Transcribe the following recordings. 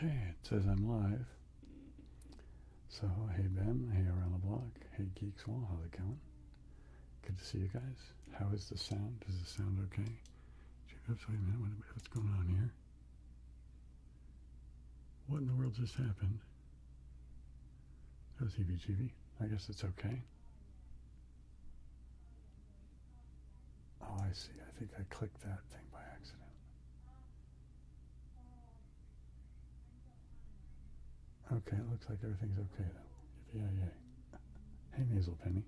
Okay, it says I'm live. So, hey Ben, hey Around the Block, hey Geek Swall, how's it going? Good to see you guys. How is the sound? Does the sound okay? Oops, wait a minute, what's going on here? What in the world just happened? That was EBGB. I guess it's okay. Oh, I see. I think I clicked that thing by accident. Okay, it looks like everything's okay then. Yeah. Hey, Nasal Penny.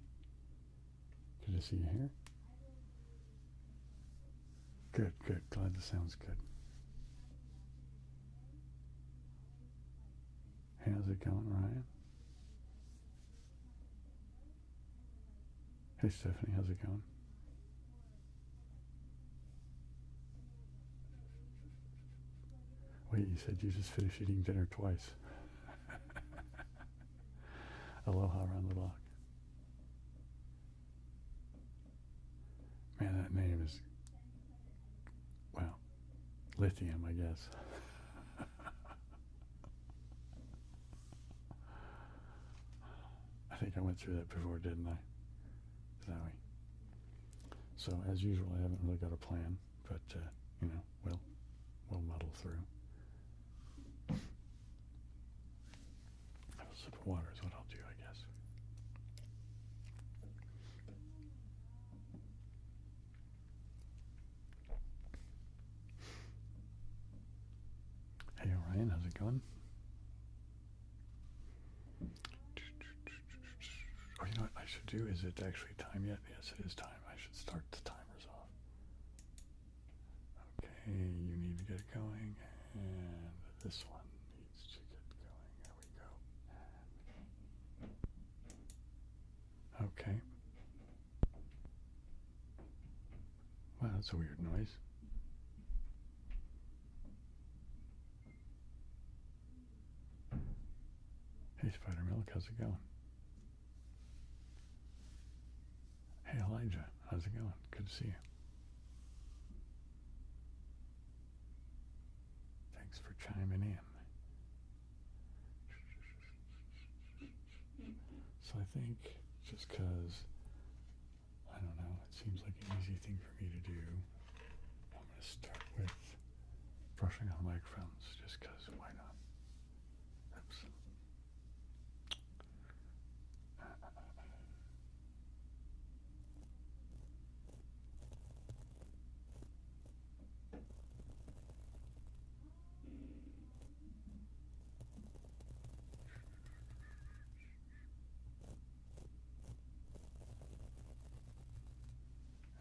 Good to see you here. Good. Glad the sound's good. Hey, how's it going, Ryan? Hey, Stephanie, how's it going? Wait, you said you just finished eating dinner twice. Aloha Around the Block. Man, that name is, well, lithium, I guess. I think I went through that before, didn't I? Zowie. So, as usual, I haven't really got a plan, but, we'll muddle through. Have a sip of water is what I'll do, I guess. Hey, Orion, how's it going? Oh, you know what I should do? Is it actually time yet? Yes, it is time. I should start the timers off. Okay, you need to get it going, and this one needs to get going. There we go. Okay. Wow, that's a weird noise. Hey, Spider Milk, how's it going? Hey, Elijah, how's it going? Good to see you. Thanks for chiming in. So I think just because, I don't know, it seems like an easy thing for me to do, I'm going to start with brushing on microphones, just because, why not? Oops.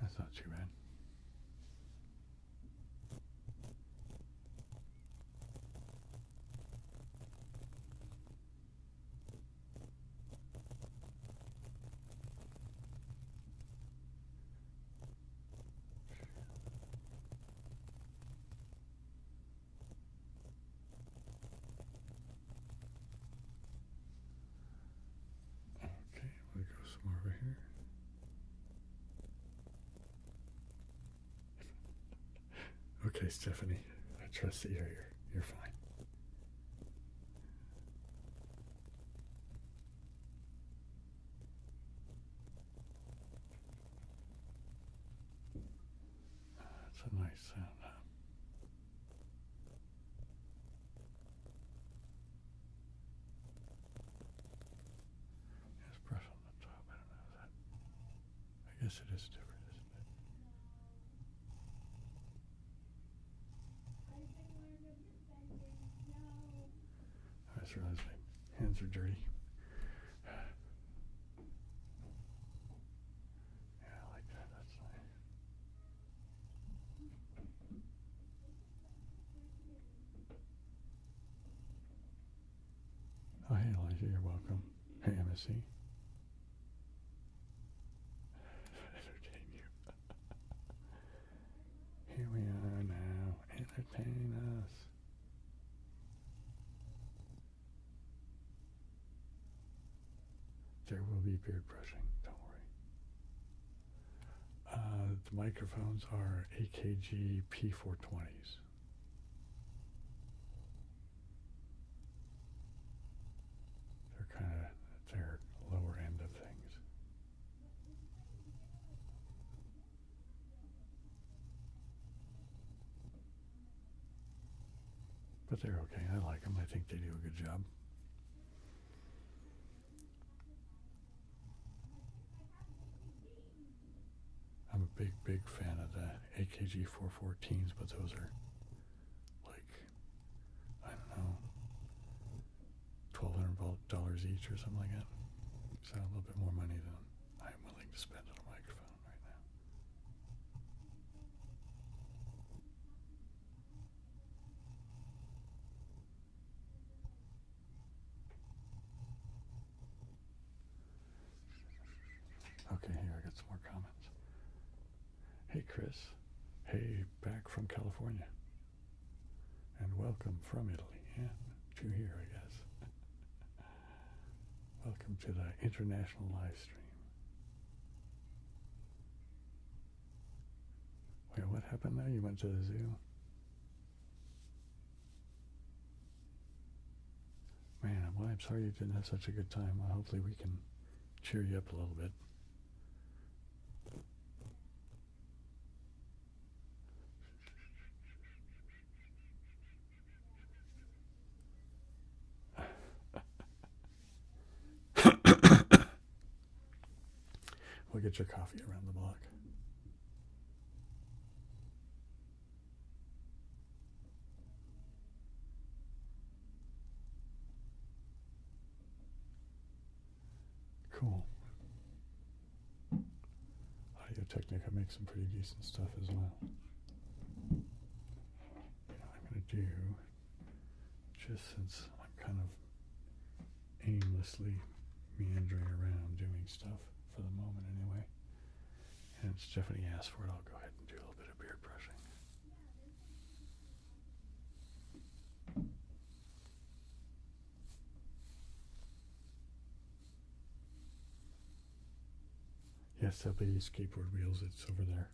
That's not too bad. Okay, we'll go some more over here. Okay, Stephanie, I trust that you're here. You're fine. That's a nice sound, huh? Yes, brush on the top. I don't know that. I guess it is different, isn't it? I just realized my hands are dirty. Yeah, I like that. That's nice. Oh, hey, Elijah, you're welcome. Hey, MSC. Entertain you. Here we are now. Entertain us. There will be beard brushing. Don't worry. The microphones are AKG P420s. but they're okay. I like them. I think they do a good job. I'm a big fan of the AKG 414s, but those are like, I don't know, $1,200 each or something like that. So a little bit more money than I'm willing to spend on a microphone right now. Okay, here I got some more comments. Hey Chris, hey back from California, and welcome from Italy. Yeah, to here I guess. Welcome to the international live stream. Wait, what happened there? You went to the zoo? Man, well, I'm sorry you didn't have such a good time. Well, hopefully we can cheer you up a little bit. We'll get your coffee around the block. Cool. Audio Technica makes some pretty decent stuff as well. I'm going to do, just since I'm kind of aimlessly meandering around doing stuff for the moment anyway, and Stephanie asked for it, I'll go ahead and do a little bit of beard brushing. Yes, there'll be skateboard wheels, it's over there.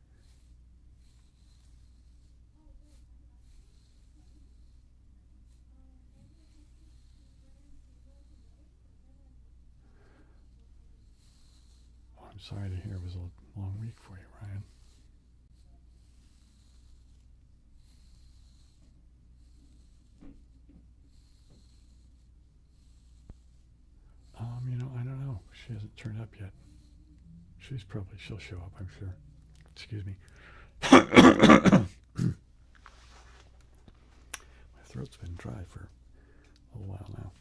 Oh, I'm sorry to hear it was a long week for you, Ryan. I don't know. She hasn't turned up yet. She'll show up, I'm sure. Excuse me. My throat's been dry for a little while now.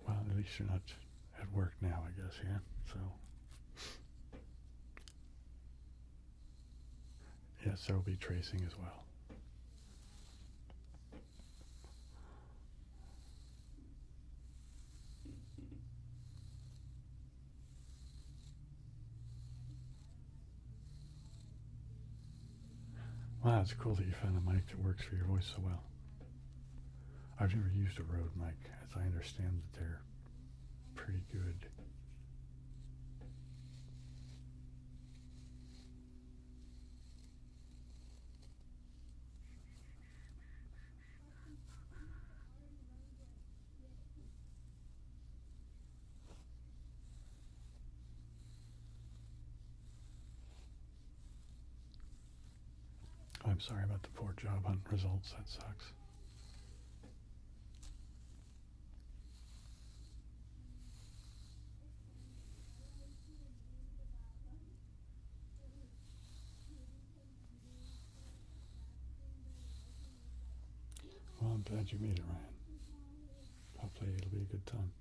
Well, at least you're not at work now, I guess, yeah? So, yes, there will be tracing as well. Wow, it's cool that you found a mic that works for your voice so well. I've never used a Rode mic, as I understand that they're pretty good. I'm sorry about the poor job hunt results, that sucks. Well, I'm glad you made it, Ryan. Hopefully it'll be a good time.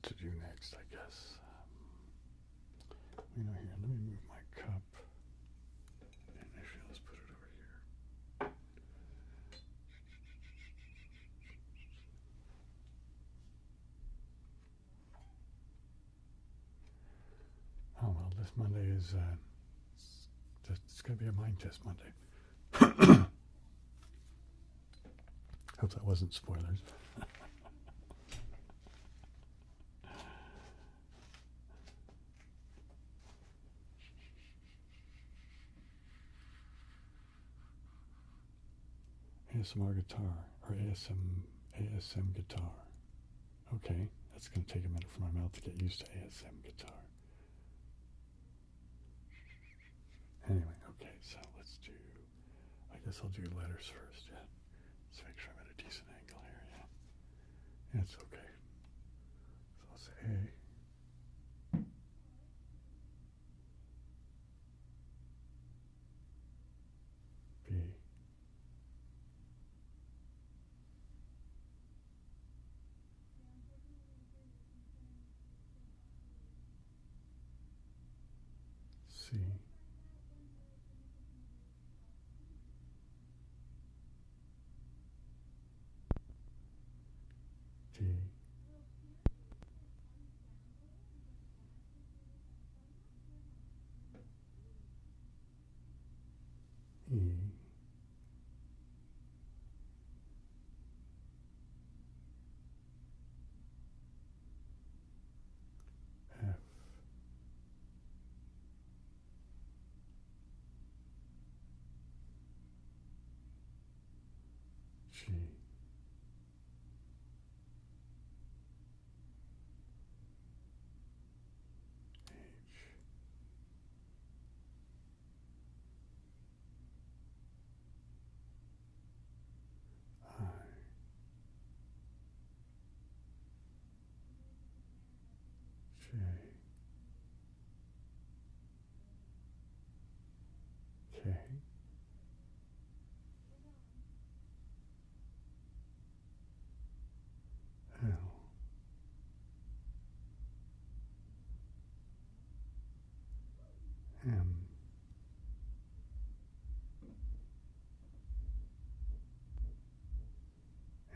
to do next, I guess. Here, let me move my cup. And actually, let's put it over here. Oh, well, this Monday is, it's going to be a mind test Monday. Hope that wasn't spoilers. ASMR guitar, or ASM guitar. Okay, that's going to take a minute for my mouth to get used to ASM guitar. Anyway, okay, so let's do, I guess I'll do letters first, yeah. Let's make sure I'm at a decent angle here, yeah. Yeah, it's okay. So I'll say A. B. C. D. E. F. G. H. I. J. K. L. M.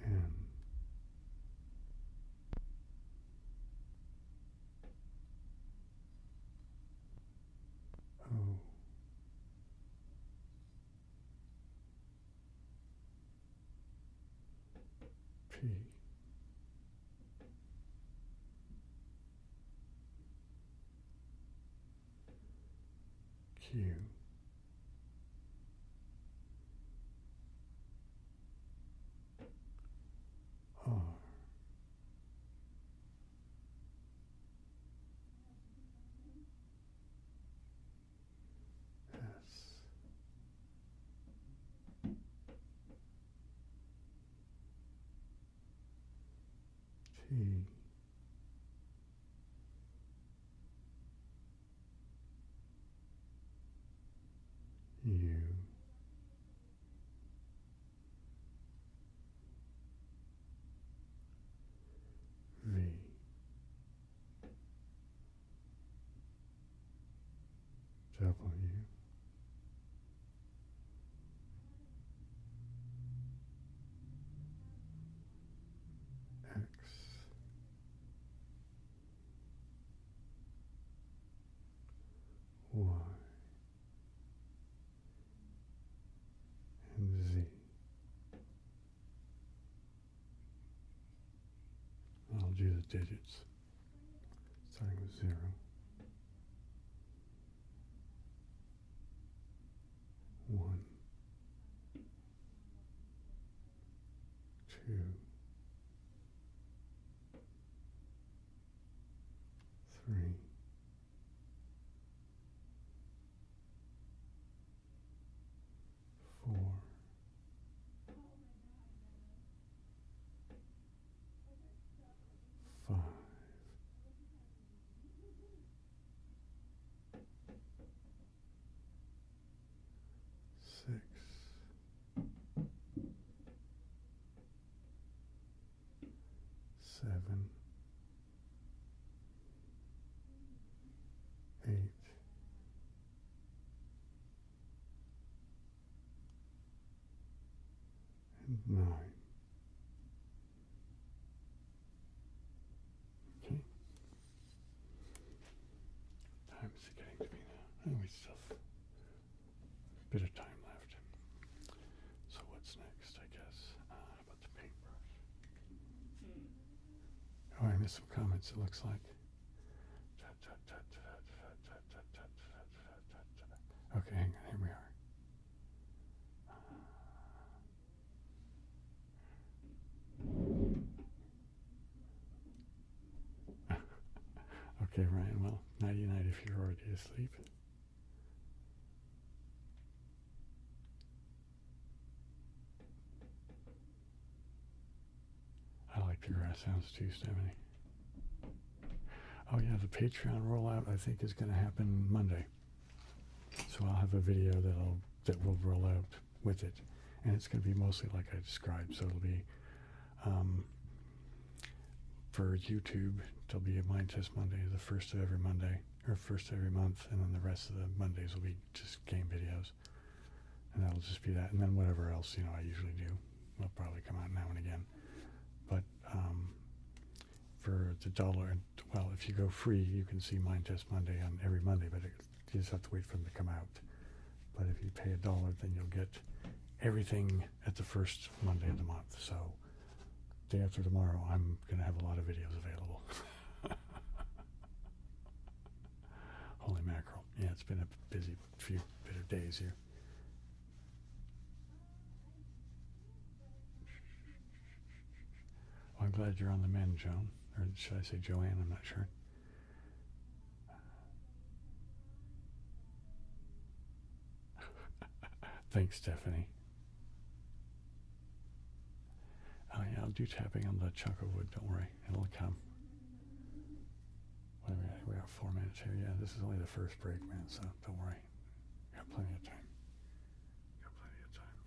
N. O. P. Q. R. S. T. U. V. W. X. Y. And Z. I'll do the digits, starting with 0, 1, 2, 3, 4, 5, 6, 9. Okay. Time is it getting to be now? Oh, we still have a bit of time left. So what's next, I guess? How about the paintbrush? Oh, I missed some comments, it looks like. Okay, hang on, here we are. Okay, Ryan, well, nighty-night if you're already asleep. I like the grass sounds too, Stephanie. Oh yeah, the Patreon rollout I think is going to happen Monday. So I'll have a video that will roll out with it, and it's going to be mostly like I described. So it'll be for YouTube. There'll be a Mind Test Monday, the first of every Monday, or first of every month, and then the rest of the Mondays will be just game videos, and that'll just be that. And then whatever else I usually do will probably come out now and again. But for the dollar, well, if you go free, you can see Mind Test Monday on every Monday, but you just have to wait for them to come out. But if you pay $1, then you'll get everything at the first Monday of the month. So day after tomorrow, I'm going to have a lot of videos available. Holy mackerel. Yeah, it's been a busy few bit of days here. Well, I'm glad you're on the mend, Joan. Or should I say Joanne? I'm not sure. Thanks, Stephanie. Oh yeah, I'll do tapping on the chunk of wood, don't worry. It'll come. What are we at? We got 4 minutes here. Yeah, this is only the first break, man, so don't worry. Got plenty of time. Got plenty of time.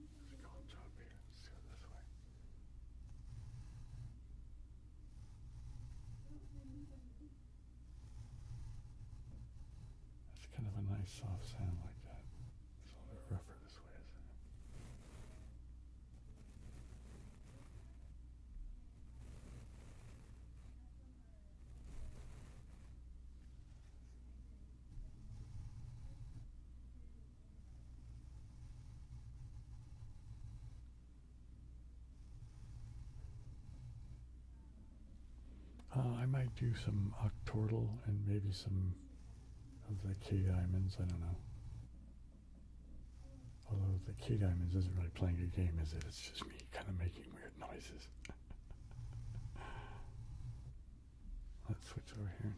Let's go on top here. Let's go this way. That's kind of a nice soft sound like that. It's a little bit rougher this way, isn't it? I might do some octortle and maybe some of the K-diamonds, I don't know. Although the K-diamonds isn't really playing a game, is it? It's just me kind of making weird noises. Let's switch over here.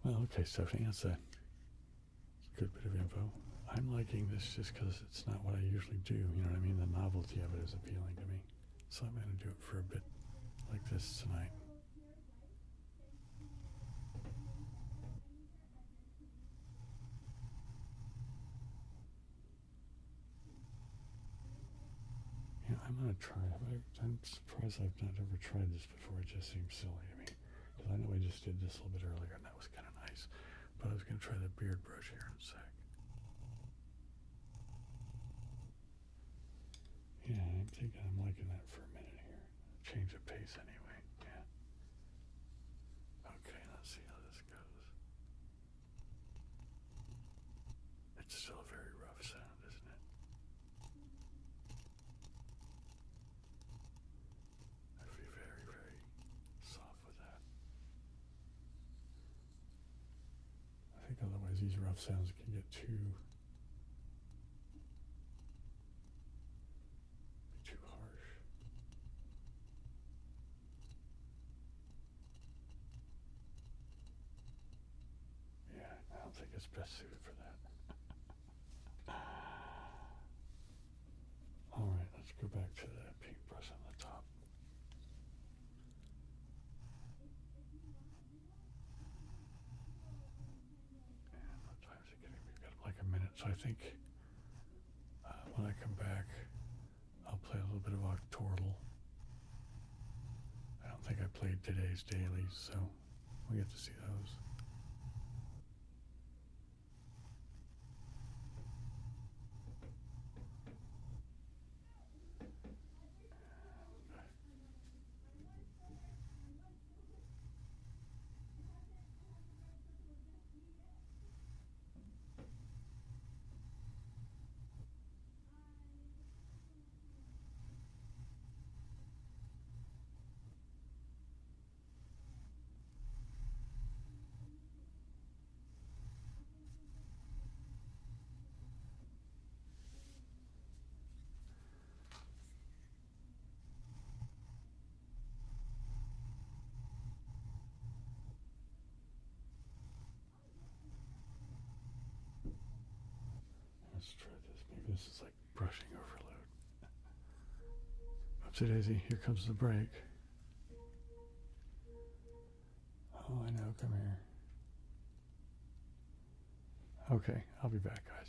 Well, okay, Stephanie, that's a good bit of info. I'm liking this just because it's not what I usually do, you know what I mean? The novelty of it is appealing to me. So I'm going to do it for a bit like this tonight. Yeah, I'm going to try. I'm surprised I've not ever tried this before. It just seems silly to me. Because I know I just did this a little bit earlier, and that was kind of nice. But I was going to try the beard brush here in a sec. Yeah, I'm thinking I'm liking that for a minute here. Change of pace anyway, yeah. Okay, let's see how this goes. It's still a very rough sound, isn't it? I have to be very, very soft with that. I think otherwise these rough sounds can get too harsh. Yeah, I don't think it's best suited for that. Alright, let's go back to the paintbrush on the top. And what time is it getting? We've got like a minute, so I think when I come back, I'll play a little bit of octortle. I don't think I played today's dailies, so we get to see those. Let's try this. Maybe this is like brushing overload. Oopsie daisy, here comes the break. Oh, I know, come here. Okay, I'll be back, guys.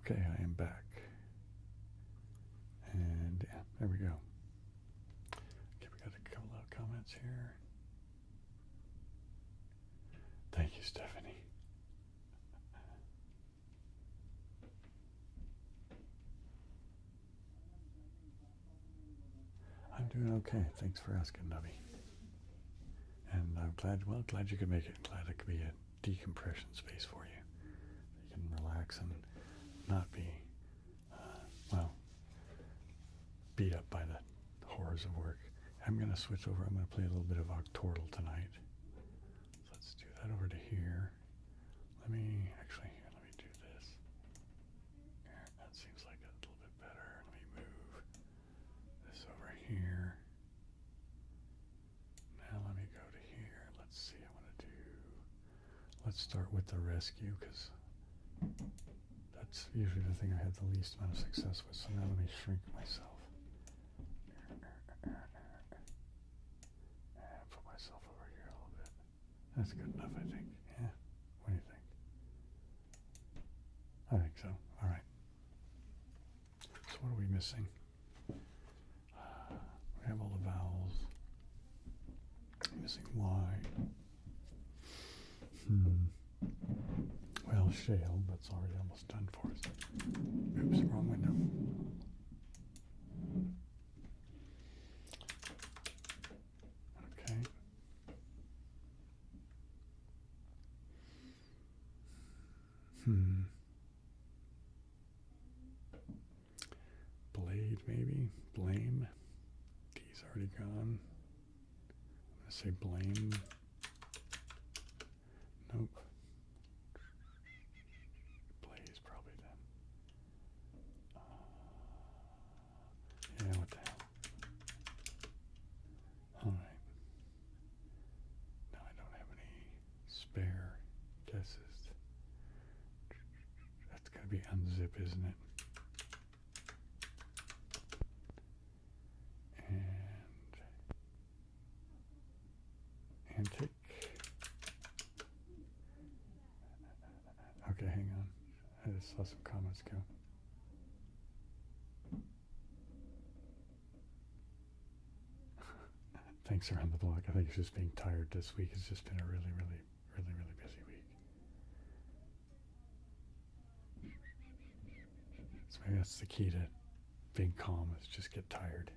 Okay, I am back. And yeah, there we go. Okay, we got a couple of comments here. Thank you, Stephanie. I'm doing okay. Thanks for asking, Nubby. And I'm glad you could make it. Glad it could be a decompression space for you. You can relax and not be, beat up by the horrors of work. I'm going to switch over. I'm going to play a little bit of Octortle tonight. So let's do that over to here. Let me do this. Here, that seems like a little bit better. Let me move this over here. Now let me go to here. Let's see, let's start with the rescue, because that's usually the thing I have the least amount of success with. So now let me shrink myself. And put myself over here a little bit. That's good enough, I think. Yeah. What do you think? I think so. All right. So what are we missing? We have all the vowels. Missing Y. Well, shale, that's already almost done for us. Oops, wrong window. Okay. Blade, maybe? Blame. D's already gone. I'm going to say blame. Nope. Blaze probably then. Yeah, what the hell. Alright. Now I don't have any spare guesses. That's got to be unzip, isn't it? Antique. Okay, hang on. I just saw some comments go. Thanks around the block. I think it's just being tired this week. It's just been a really, really, really, really busy week. So maybe that's the key to being calm, is just get tired.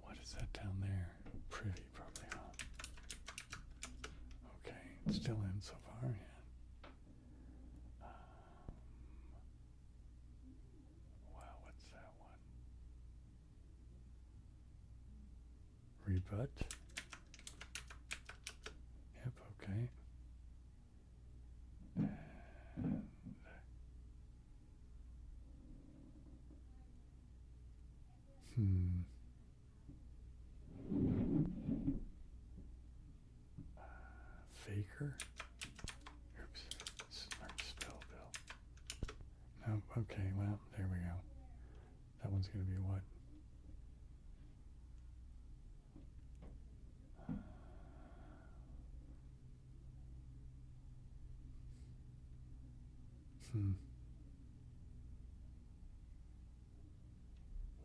What is that down there? Privy, probably, huh? Okay, it's still in so far, yeah. Wow, what's that one? Rebut. Yep, okay. And, Faker? Oops, smart spell, Bill. No, okay, well, there we go. That one's going to be what?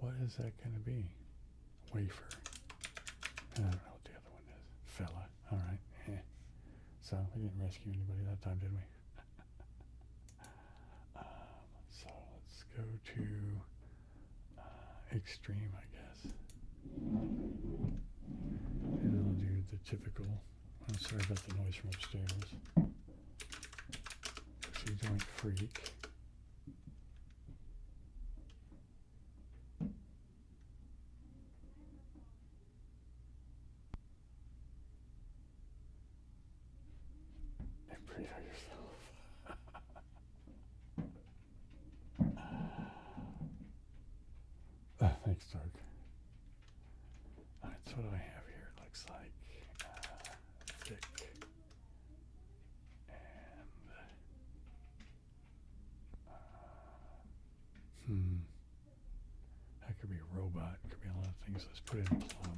What is that going to be? Wafer. I don't know what the other one is. Fella. All right. So we didn't rescue anybody that time, did we? So let's go to extreme, I guess. And I'll do the typical. I'm sorry about the noise from upstairs. Pussy joint freak. And breathe out yourself. Thanks, Doug. Alright, so what do I have here? It looks like thick and that could be a robot, could be a lot of things. Let's put in plum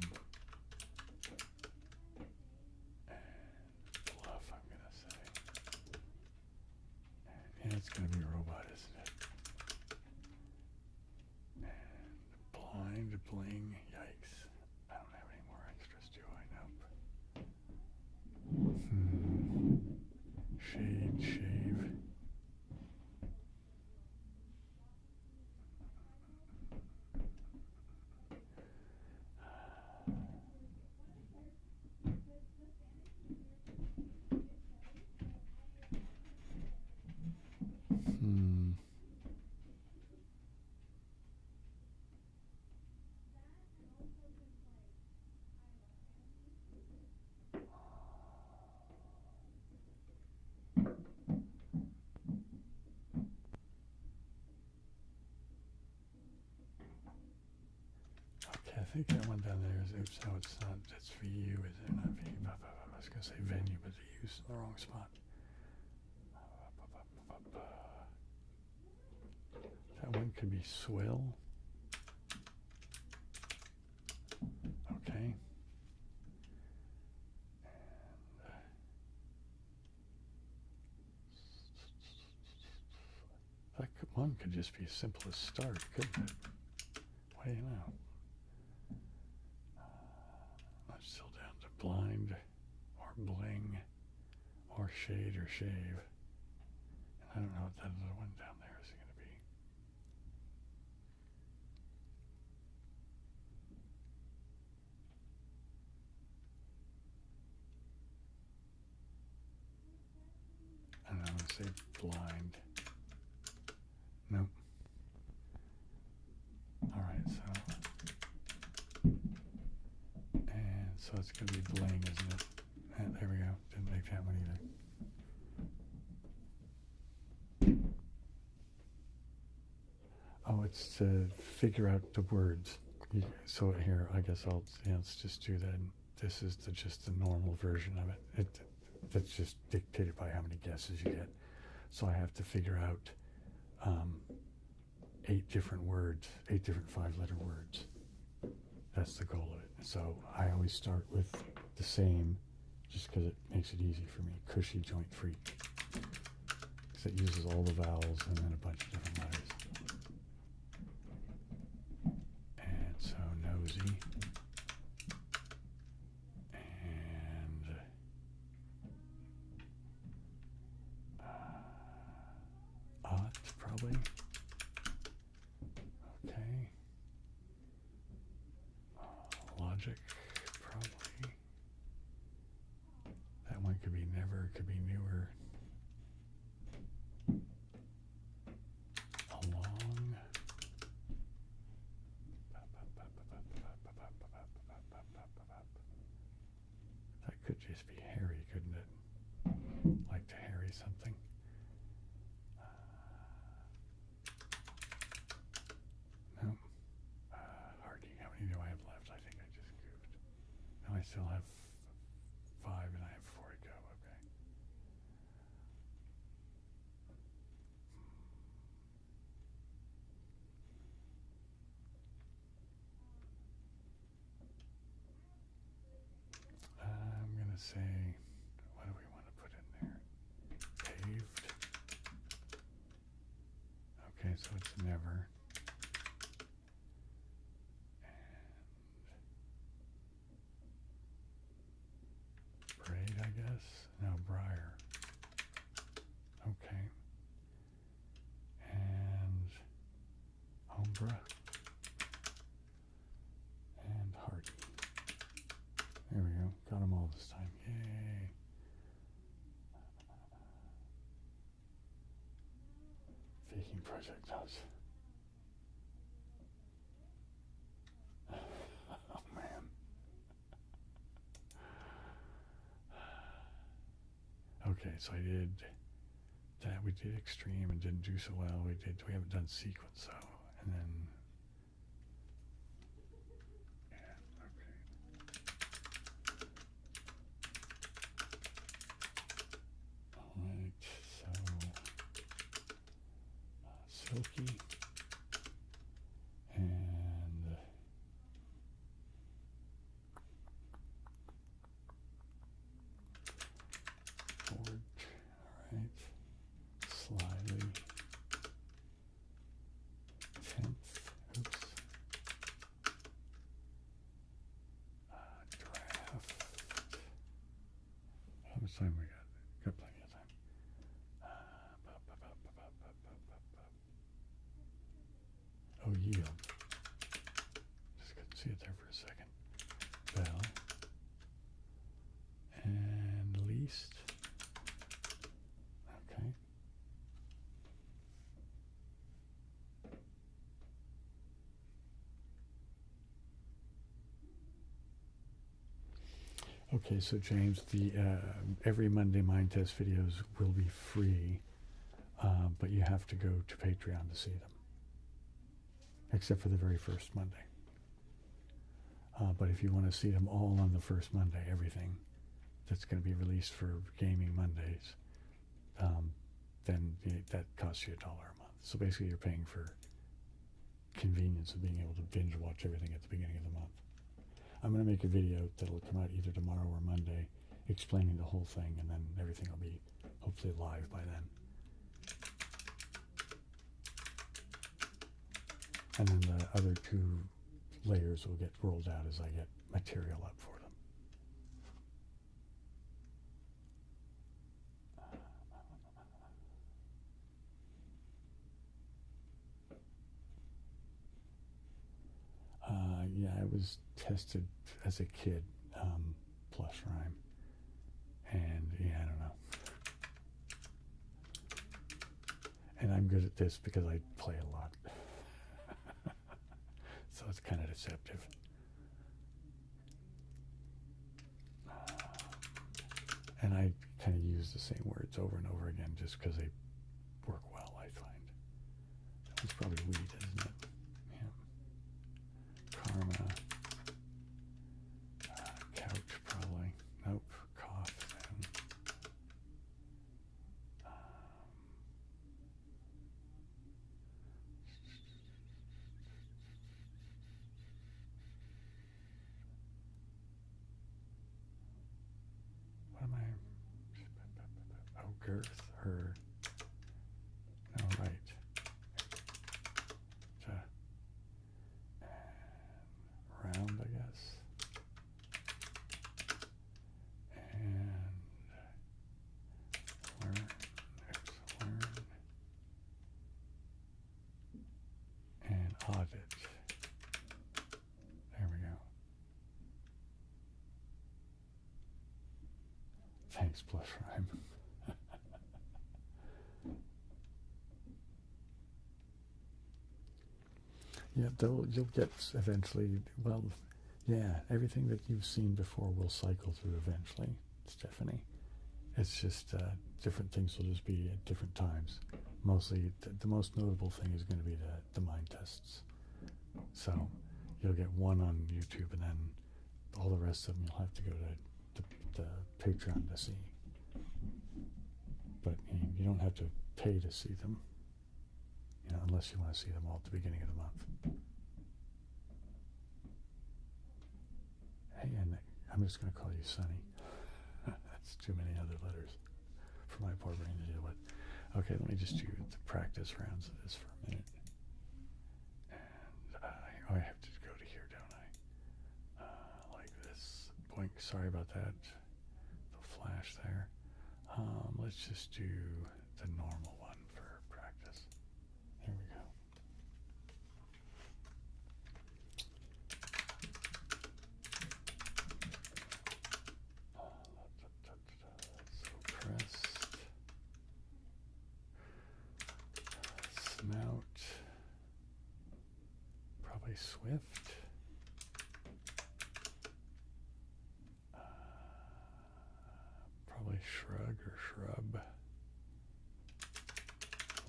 and bluff, I'm gonna say. And it's gonna be a robot, isn't it? And blind, bling, yikes. I don't have any more extras, do I? Nope. Shade, shave. Okay, I think that one down there is, oops, no, it's not, it's VU, is it? Not VU, I was going to say venue, but the U's in the wrong spot. That one could be swill. Okay. And that one could just be as simple as start, couldn't it? What do you know? I'm still down to blind, or bling, or shade, or shave. And I don't know what that other one down there is going to be. And I'm going to say blind. Nope. Alright, so. And so it's going to be bling, isn't it? And there we go. Didn't make that one either. Oh, it's to figure out the words. So here, I guess let's just do that. This is just the normal version of it. That's just dictated by how many guesses you get. So I have to figure out 8 different words, 8 different 5-letter words. That's the goal of it. So I always start with the same, just because it makes it easy for me. Cushy joint freak. Because it uses all the vowels and then a bunch of different letters. And so nosy. And ought, probably. Okay. Logic, probably. That one could be never, could be newer. Along. That could just be Harry, couldn't it? Like to harry something. No. Hardy, how many do I have left? I think I just goofed. No, I still have 5 and I have 4 to go. Okay. I'm going to say, what do we want to put in there? Paved. Okay, so it's never. Braid, I guess. No, briar. Okay. And Umbra. And Hardy. There we go. Got them all this time. Yay. Faking project notes. Oh, man. Okay, so I did that. We did extreme and didn't do so well. We haven't done sequence though. And then, yeah, okay. All right, so silky and forge. All right, slyly. 10th. Oops. Draft. How much time we got? Got plenty of time. Oh, yield. Just couldn't see it there for a second. Bell. And least. Okay. Okay, so James, the every Monday Mind Test videos will be free, but you have to go to Patreon to see them, except for the very first Monday. But if you want to see them all on the first Monday, everything that's going to be released for Gaming Mondays, then that costs you $1 a month. So basically you're paying for convenience of being able to binge watch everything at the beginning of the month. I'm going to make a video that'll come out either tomorrow or Monday explaining the whole thing, and then everything will be hopefully live by then. And then the other 2 layers will get rolled out as I get material up for them. Yeah, I was tested as a kid, plus rhyme, and yeah, I don't know. And I'm good at this because I play a lot, so it's kind of deceptive. And I kind of use the same words over and over again just because they work well, I find. It's probably weed, isn't it? Karma. Couch, probably. Nope. Cough, then. girth, her, no, right. Round, I guess. And learn, and audit. There we go. Thanks, Blush Rhyme. Yeah, you'll get eventually, well, yeah, everything that you've seen before will cycle through eventually, Stephanie. It's just different things will just be at different times. Mostly, the most notable thing is going to be the mind tests. So you'll get one on YouTube, and then all the rest of them you'll have to go to the Patreon to see. But you don't have to pay to see them, unless you want to see them all at the beginning of the month. Hey, and I'm just going to call you Sonny. That's too many other letters for my poor brain to deal with. Okay, let me just do the practice rounds of this for a minute. And I have to go to here, don't I? Like this. Boink, sorry about that. The flash there. Let's just do the normal one for practice. Here we go. So pressed. Snout. Probably swift. Probably shrug or shrub.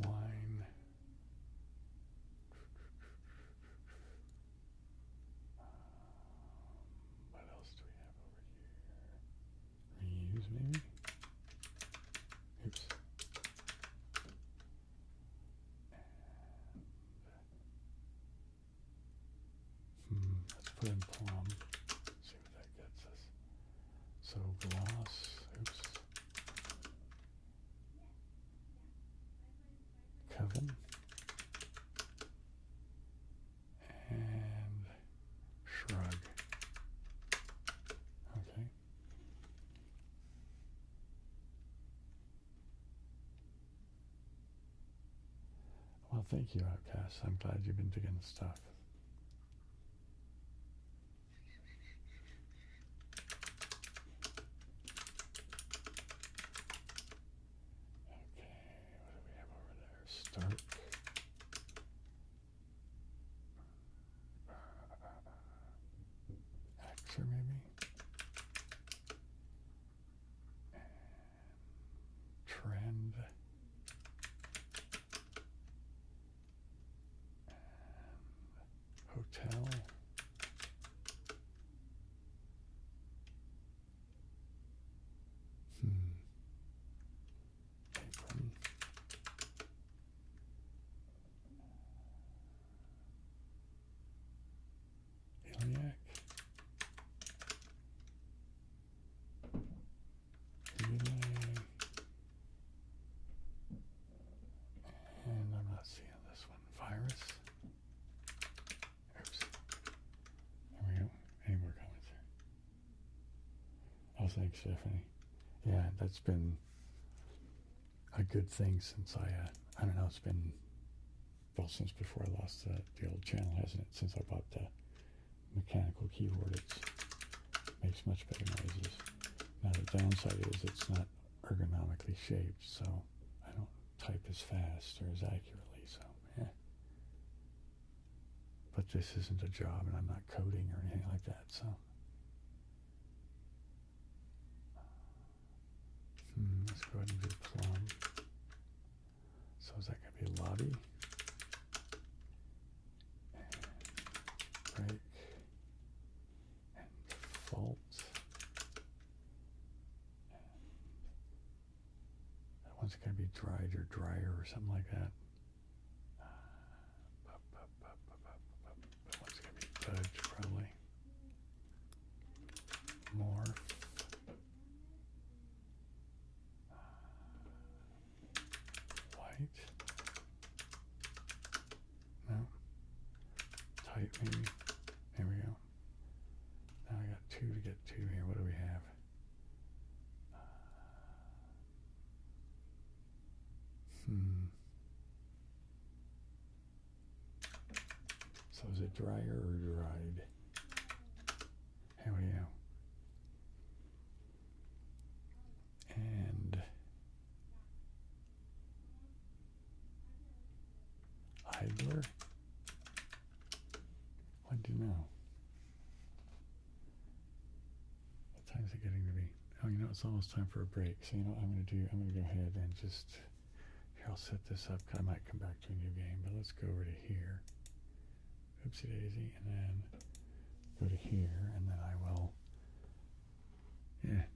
Line. What else do we have over here? Reuse maybe? Oops. Let's put in plum. See what that gets us. So gloss. Oops. Coven. And shrug. Okay. Well, thank you, Outcast. I'm glad you've been digging the stuff. Okay, what do we have over there? Stark. Axer, maybe? And trend. Hotel. Apron. Iliac. Relay. And I'm not seeing this one. Virus. Oops. There we go. Any more comments here? Oh, thanks, Stephanie. Yeah, that's been a good thing since I don't know, it's been, well, since before I lost the old channel, hasn't it? Since I bought the mechanical keyboard, it makes much better noises. Now the downside is it's not ergonomically shaped, so I don't type as fast or as accurately, so yeah. But this isn't a job, and I'm not coding or anything like that, so. Let's go ahead and do plum. So is that going to be lobby? And break. And fault. And that one's going to be dried or dryer or something like that. That one's going to be budge probably. Morph. 2 to get 2 here. What do we have? So is it drier or dried? Here we go. And idler? What do you know? What time is it getting to be? Oh, you know, it's almost time for a break. So, you know what I'm going to do? I'm going to go ahead and just, here, I'll set this up. I might come back to a new game, but let's go over to here. Oopsie daisy, and then go to here, and then I will,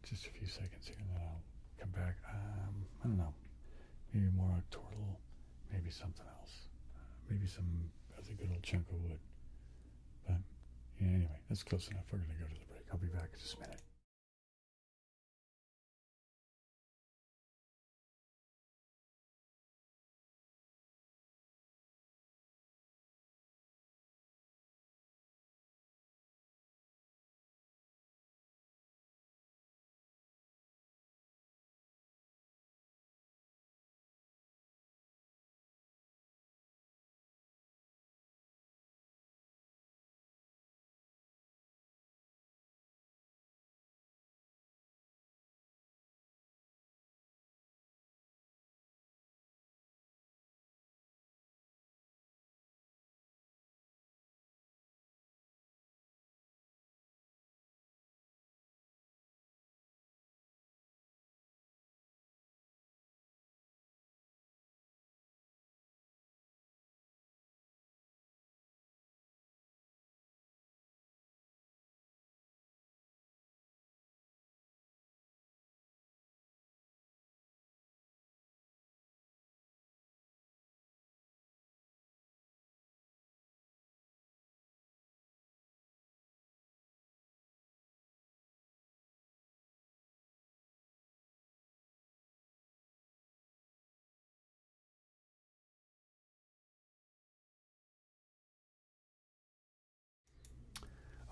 just a few seconds here, and then I'll come back. I don't know, maybe more octortal, maybe something else, maybe some of the good old chunk of wood. But yeah, anyway, that's close enough. We're going to go to the break. I'll be back in just a minute.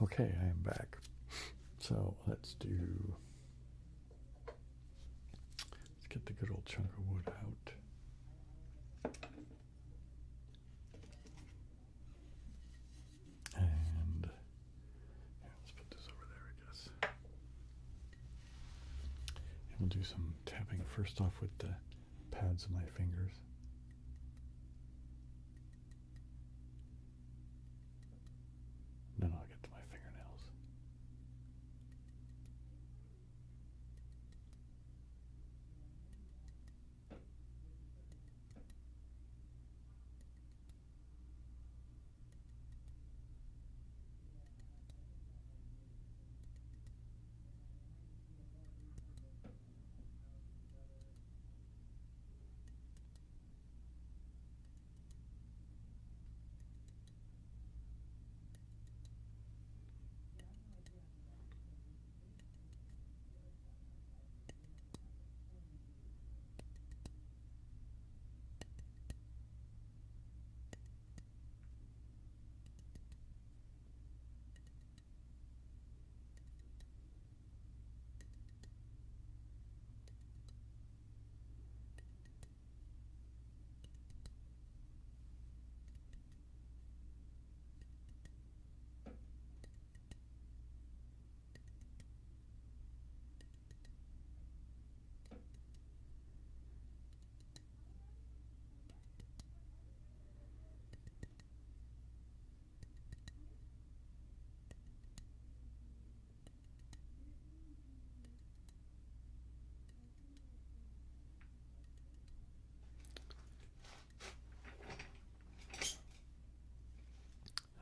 Okay, I am back. So let's get the good old chunk of wood out. And let's put this over there, I guess. And we'll do some tapping first off with the pads of my fingers. Then I'll get to my fingernails.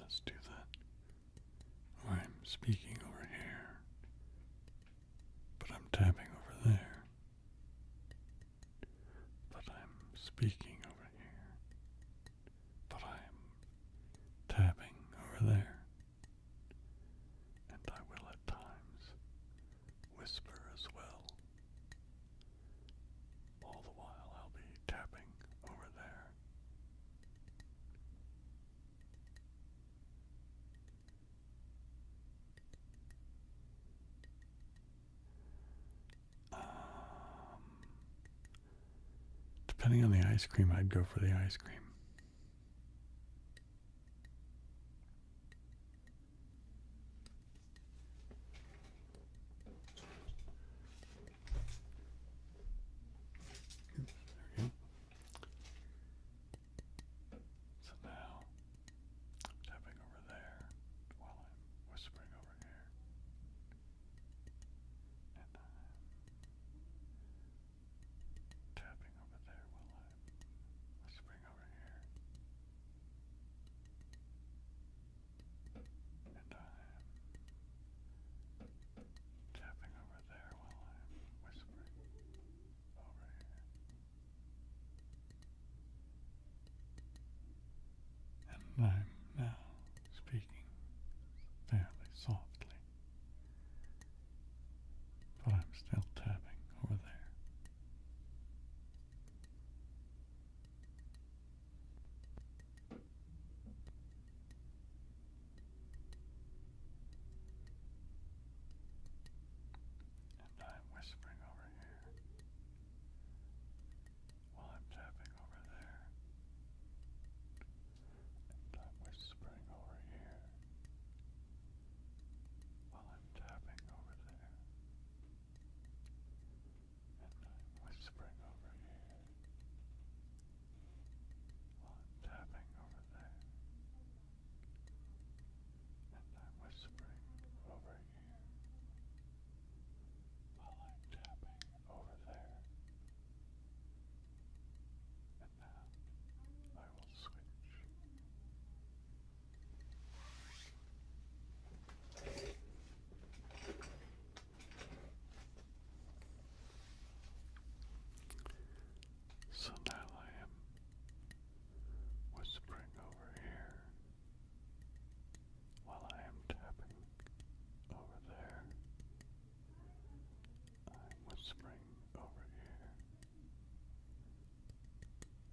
Let's do that. I'm speaking over here, but I'm tapping over there. But I'm speaking over here, but I'm tapping over there. And I will at times whisper as well. All the while I'll be tapping over there. Depending on the ice cream, I'd go for the ice cream. There we go. So now I'm tapping over there while I'm whispering over here. And I'm tapping over there while I'm whispering over here. And I'm tapping over there while I'm whispering over here. And I'm now speaking fairly softly, but I'm still tapping over there. And I'm whispering over here while I'm tapping over there. And I'm whispering over here while I'm tapping over there. And I'm whispering over here while I'm tapping over there. And I'm whispering over here while I'm tapping over there. And now I will switch. So now I am whispering over here while I am tapping over there. I'm whispering over here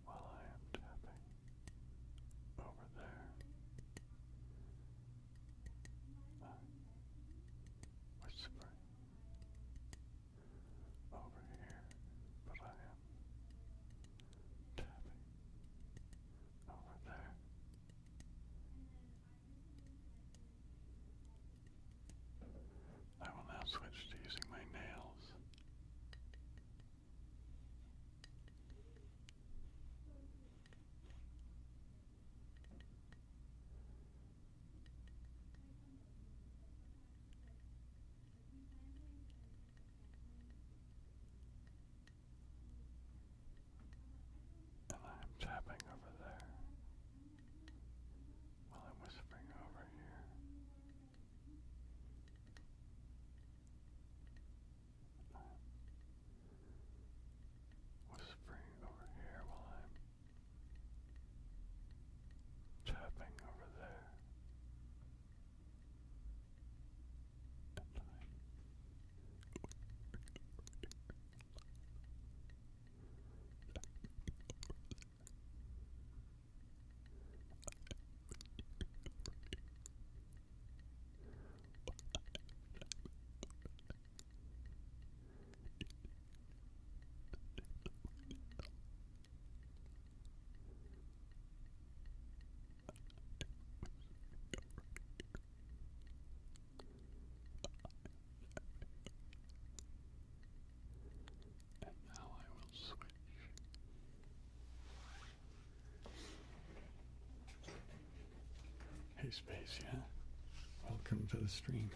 while I am tapping over there. I'm whispering over here, but I am tapping over there. I will now switch to using my nails. And I am tapping over there while I'm whispering over here. I'm whispering over here while I'm tapping over there. And I'm and now I will switch. Hey Spacia, welcome to the stream.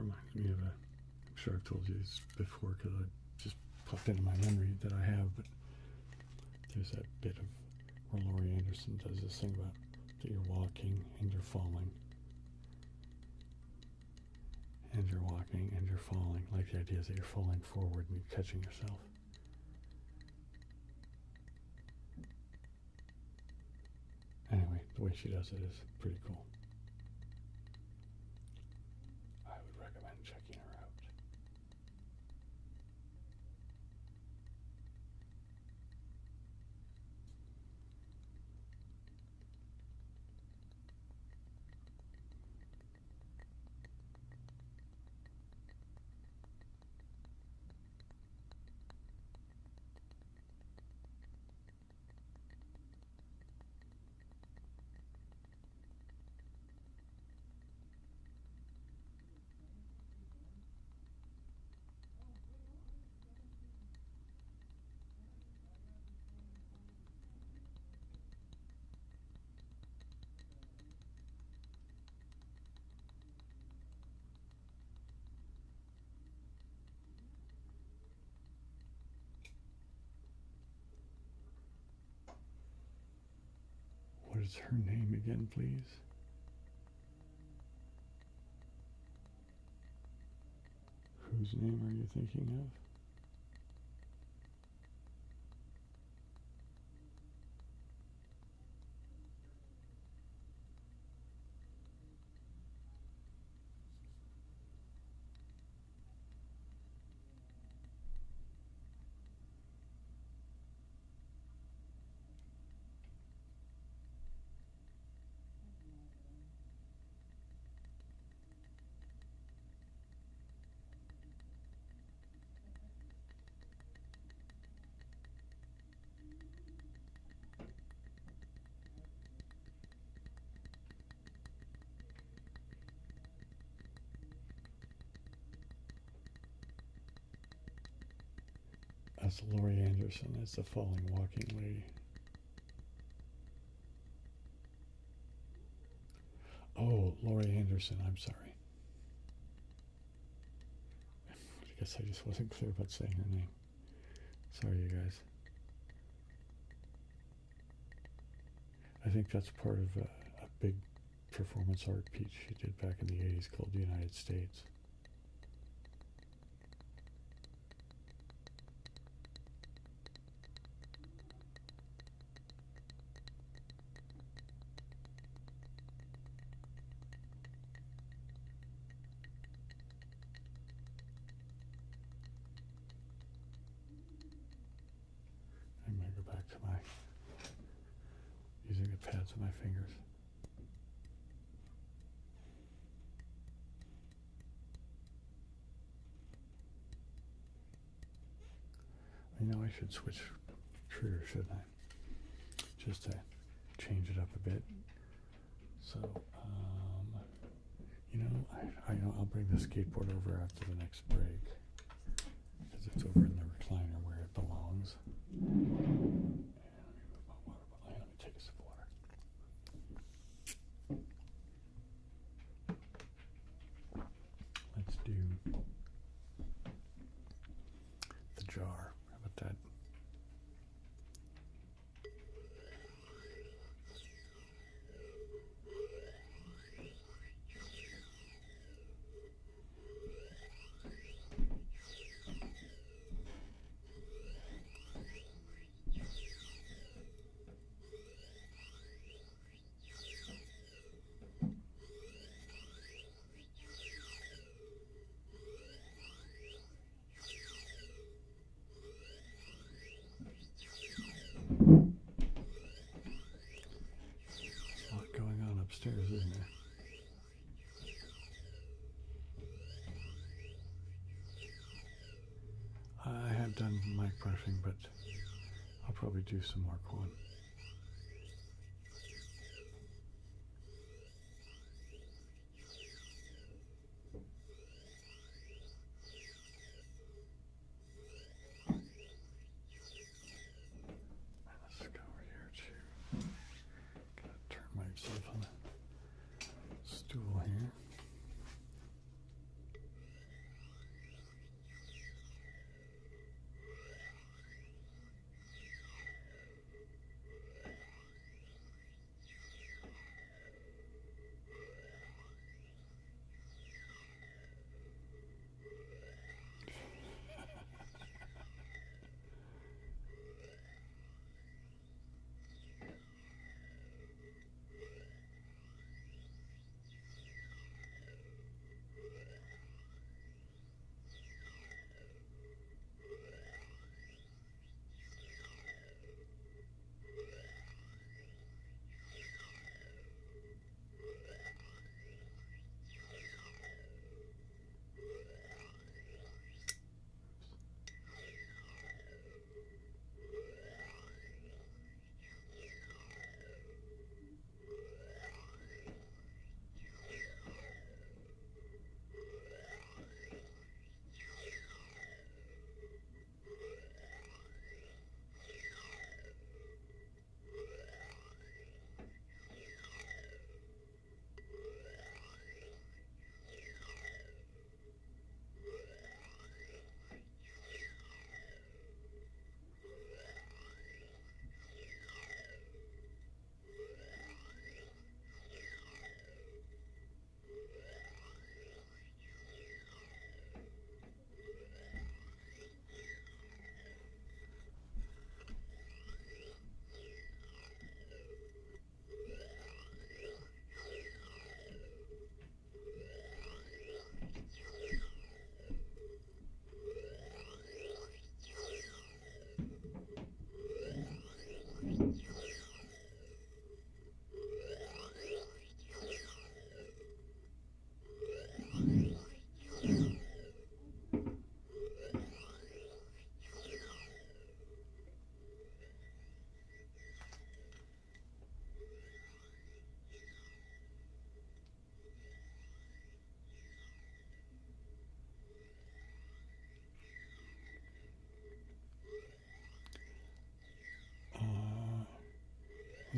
reminded me of I'm sure I've told you this before because it just popped into my memory that I have, but there's that bit of where Laurie Anderson does this thing about that you're walking and you're falling. And you're walking and you're falling. Like the idea is that you're falling forward and you're catching yourself. Anyway, the way she does it is pretty cool. I would recommend checking her out. What is her name again, please? Whose name are you thinking of? That's Laurie Anderson. That's the falling walking lady. Oh, Laurie Anderson. I'm sorry. I guess I just wasn't clear about saying her name. Sorry, you guys. I think that's part of a big performance art piece she did back in the 80s called The United States. I'm going to go back to my using the pads of my fingers. You know, I should switch trigger, shouldn't I? Just to change it up a bit. So, you know, I'll bring the skateboard over after the next break because it's over in the recliner where it belongs. And let me move my water bottle. Let me take a sip of water. Let's do the jar. How about that? A lot going on upstairs, isn't there? I have done mic brushing, but I'll probably do some more corn. Let's go over here too. Gotta turn myself on the stool here.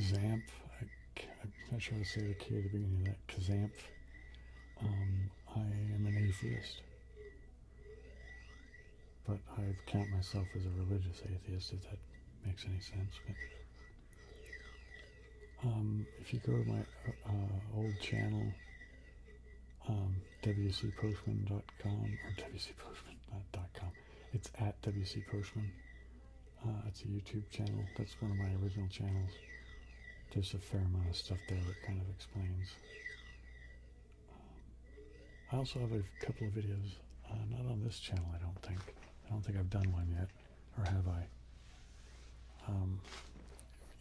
Xamph. I'm not sure how to say the K at the beginning of that. Kazamp. I am an atheist, but I count myself as a religious atheist, if that makes any sense. But if you go to my old channel, wcpostman.com, or wcpostman.com, it's at wcpostman. It's a YouTube channel. That's one of my original channels. There's a fair amount of stuff there that kind of explains. I also have a couple of videos, not on this channel, I don't think. I don't think I've done one yet, or have I?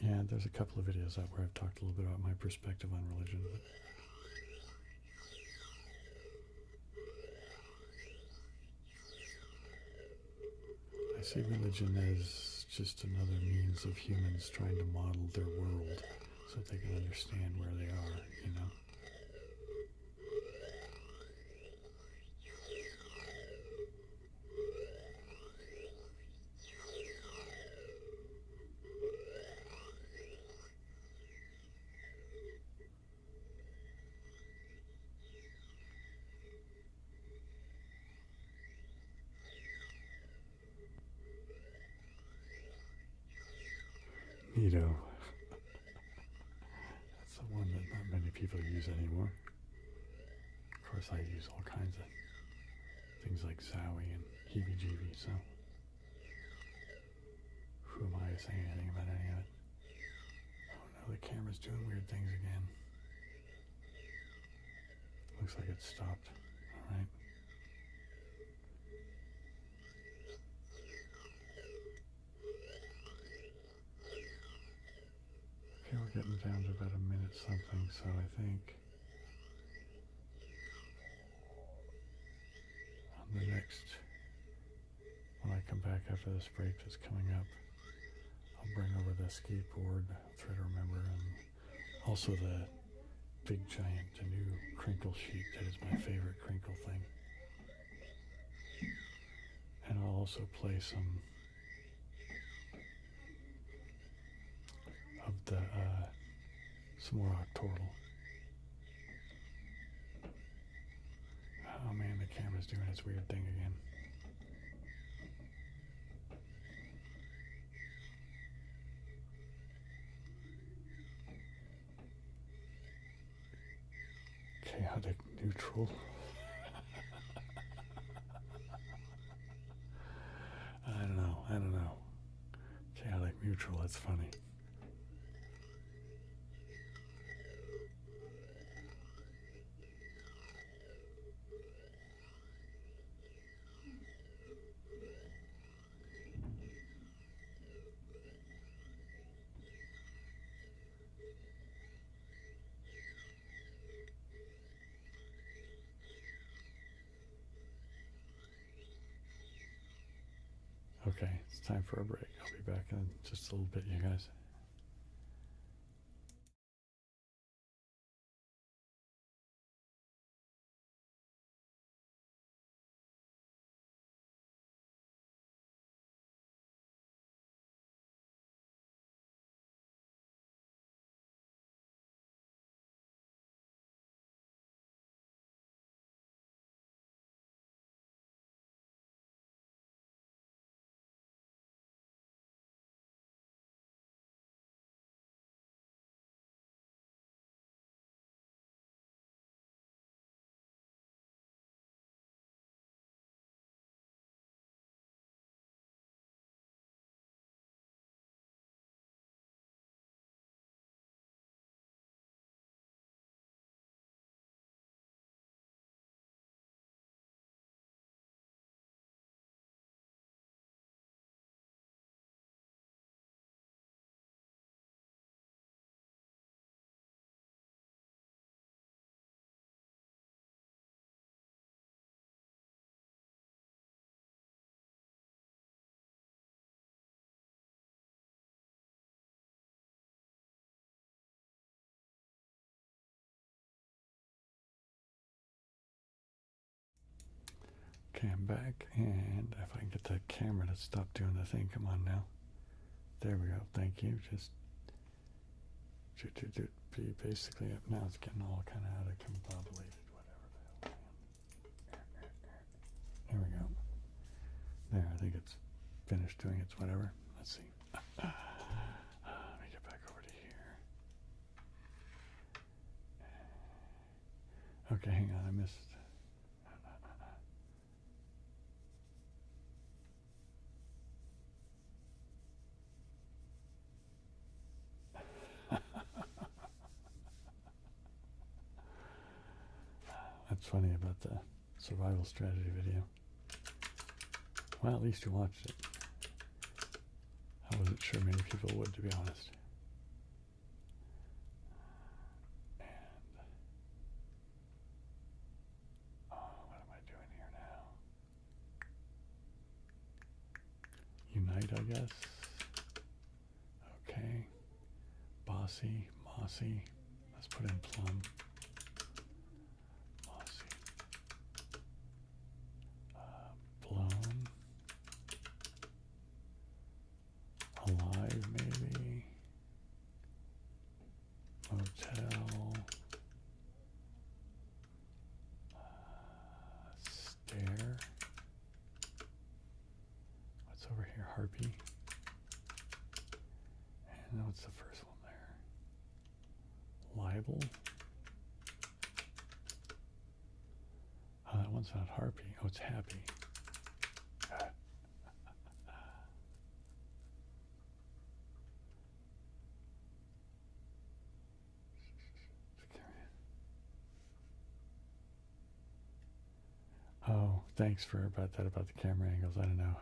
Yeah, there's a couple of videos out where I've talked a little bit about my perspective on religion. I see religion as just another means of humans trying to model their world so that they can understand where they are, you know? Neato. That's the one that not many people use anymore. Of course, I use all kinds of things like Zowie and heebie-jeebie, so who am I to say anything about any of it? Oh no, the camera's doing weird things again. Looks like it stopped. Alright. Okay, we're getting down to about a minute something, so I think on the next, when I come back after this break that's coming up, I'll bring over the skateboard, I'll try to remember, and also the big giant, the new crinkle sheet that is my favorite crinkle thing. And I'll also play some of the some more Octoral. Oh man, the camera's doing its weird thing again. Chaotic neutral. I don't know. Chaotic neutral, that's funny. Okay, it's time for a break. I'll be back in just a little bit, you guys. Okay, I'm back, and if I can get the camera to stop doing the thing, come on now. There we go, thank you. Just Basically, now it's getting all kind of out of combobulated, whatever the hell I am. There we go. There, I think it's finished doing its whatever. Let's see. Let me get back over to here. Okay, hang on, I missed. That's funny about the survival strategy video. Well, at least you watched it. I wasn't sure many people would, to be honest. And, what am I doing here now? Unite, I guess. Okay. Bossy, mossy. Let's put in plum. Mossy. Blown. Alive, maybe. Motel. Stare. What's over here? Harpy. And what's the first one there? Libel. Oh, that one's not harpy. Oh, it's happy. Oh, thanks for about the camera angles. I don't know.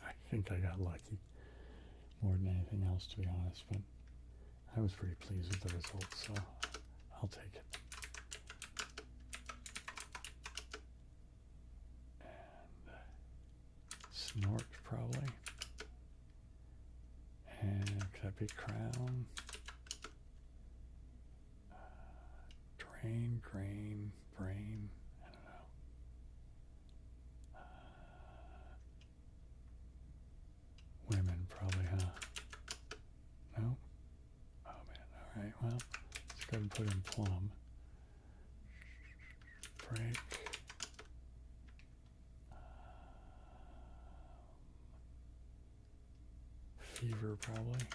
I think I got lucky more than anything else, to be honest, but I was pretty pleased with the results, so I'll take it. And snort, probably. And could that be crown? Drain, grain, brain. I don't know. Women, probably, huh? No? Oh, man. All right. Well, let's go ahead and put in plum. Break. Fever, probably.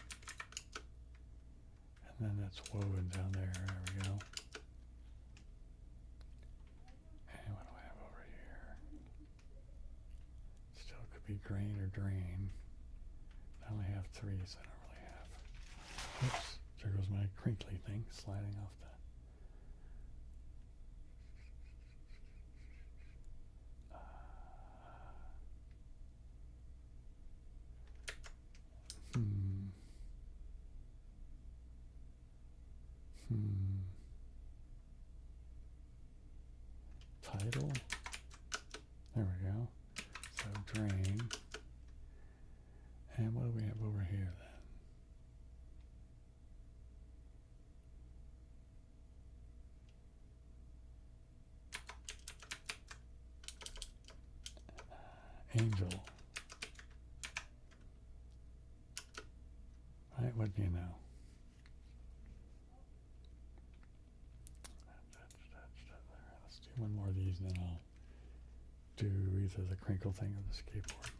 And then that's woven down there. There we go. And what do I have over here? Still could be grain or drain. I only have 3, so I don't really have. Oops, there goes my crinkly thing sliding off the. Title. There we go. So drain. And what do we have over here then? Angel. Right, what do you know? Let's do one more of these, and then I'll do either the crinkle thing or the skateboard.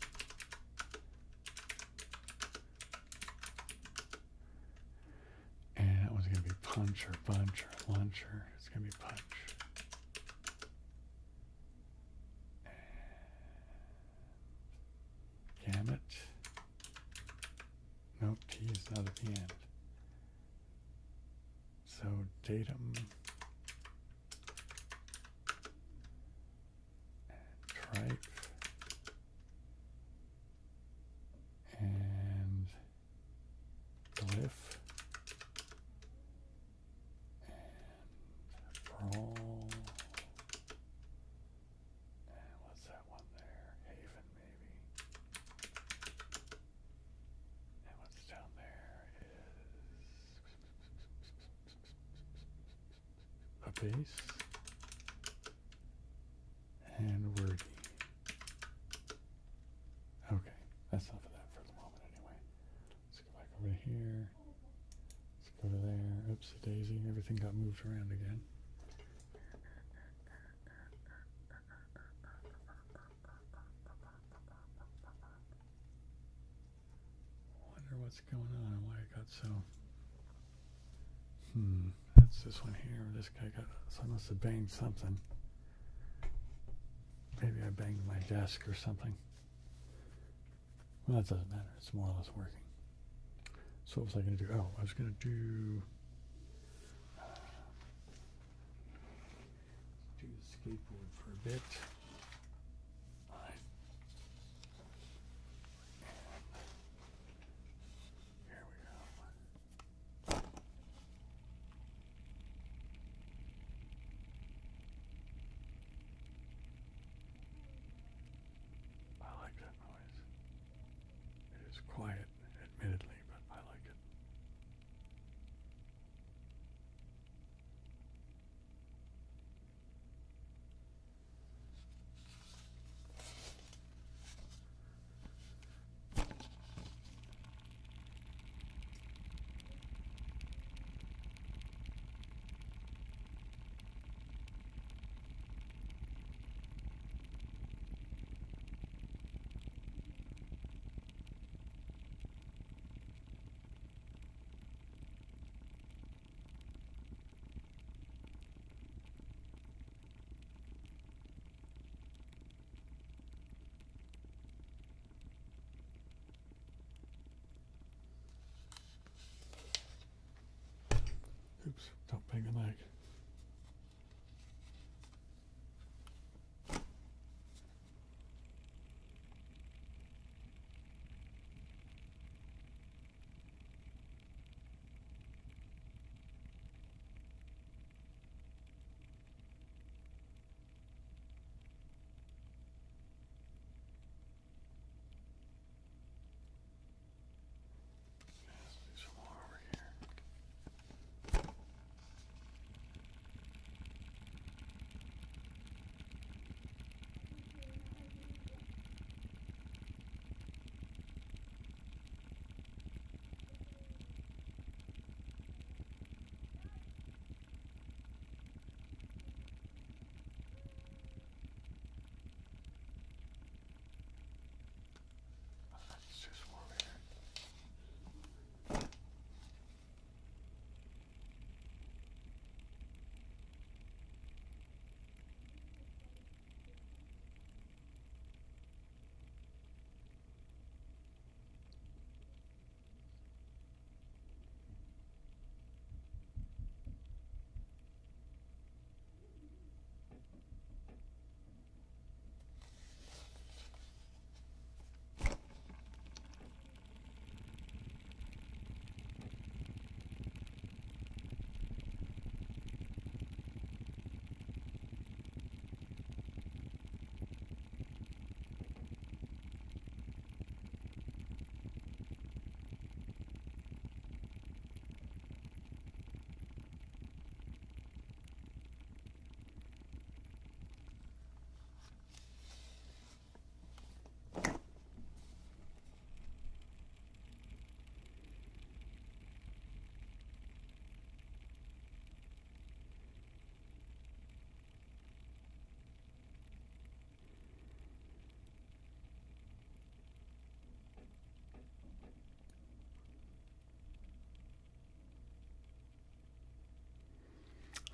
And that one's going to be punch or bunch or luncher. It's going to be punch. And gamut. Nope, T is not at the end. So datum. Tripe. And glyph. Brawl. And what's that one there? Haven, maybe. And what's down there is a base. And wordy. Okay, that's enough of that for the moment anyway. Let's go back over to here. Let's go to there. Whoopsie daisy, everything got moved around again. Wonder what's going on and why it got so. That's this one here. This guy got, so I must have banged something. Maybe I banged my desk or something. Well, that doesn't matter. It's more or less working. So what was I going to do? Oh, I was going to do the skateboard for a bit. Alright. And here we go. I like that noise. It is quiet, admittedly, but I like it. Oops, don't bang the mic. Let's do some more over here. Let's do some more over here.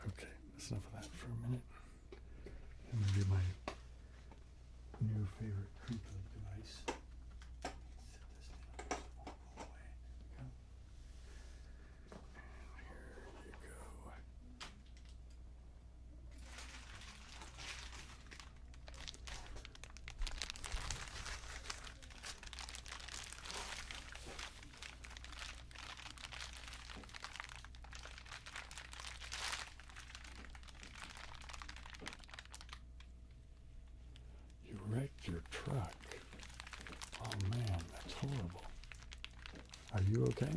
Okay, that's enough of that for a minute. I'm going to do my new favorite creepy device. Set this down so it won't go away. There we go. And here you go. You wrecked your truck. Oh man, that's horrible. Are you okay?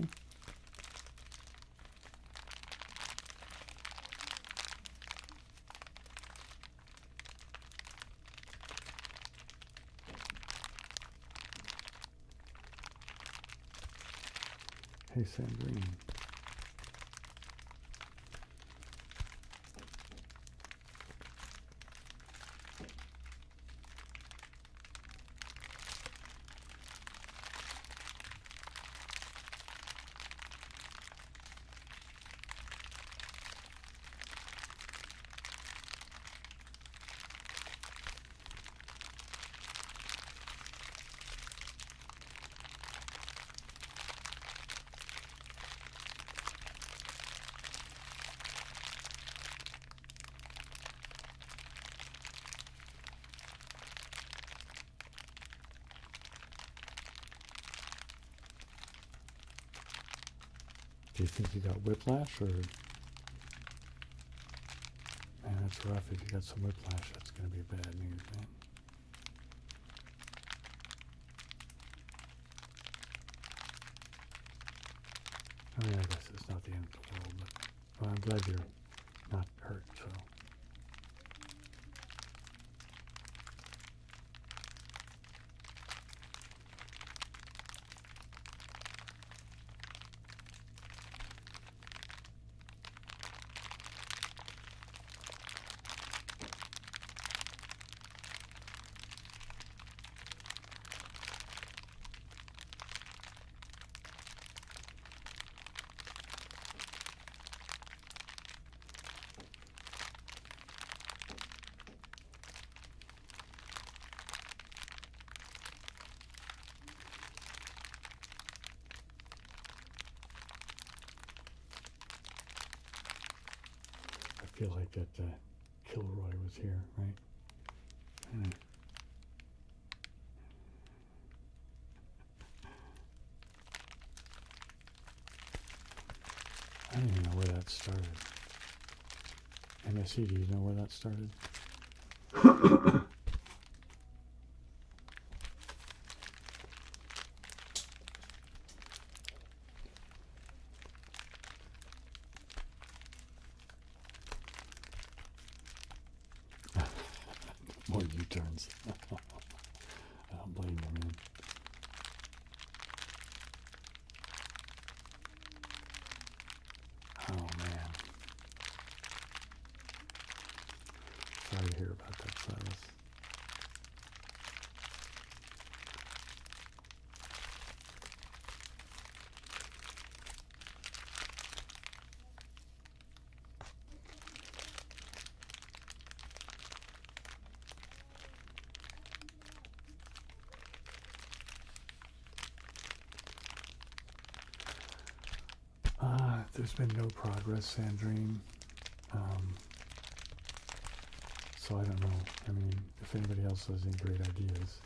Hey, Sam Green. Do you think you got whiplash, or? Man, that's rough. If you got some whiplash, that's going to be bad news, man. I mean, I guess it's not the end of the world, but well, I'm glad you're not hurt, so. I feel like that Kilroy was here, right? I don't even know where that started. MSC, do you know where that started? More U-turns. I don't blame you, man. Oh, man. Sorry to hear about that, Silas. There's been no progress, Sandrine. So I don't know. I mean, if anybody else has any great ideas.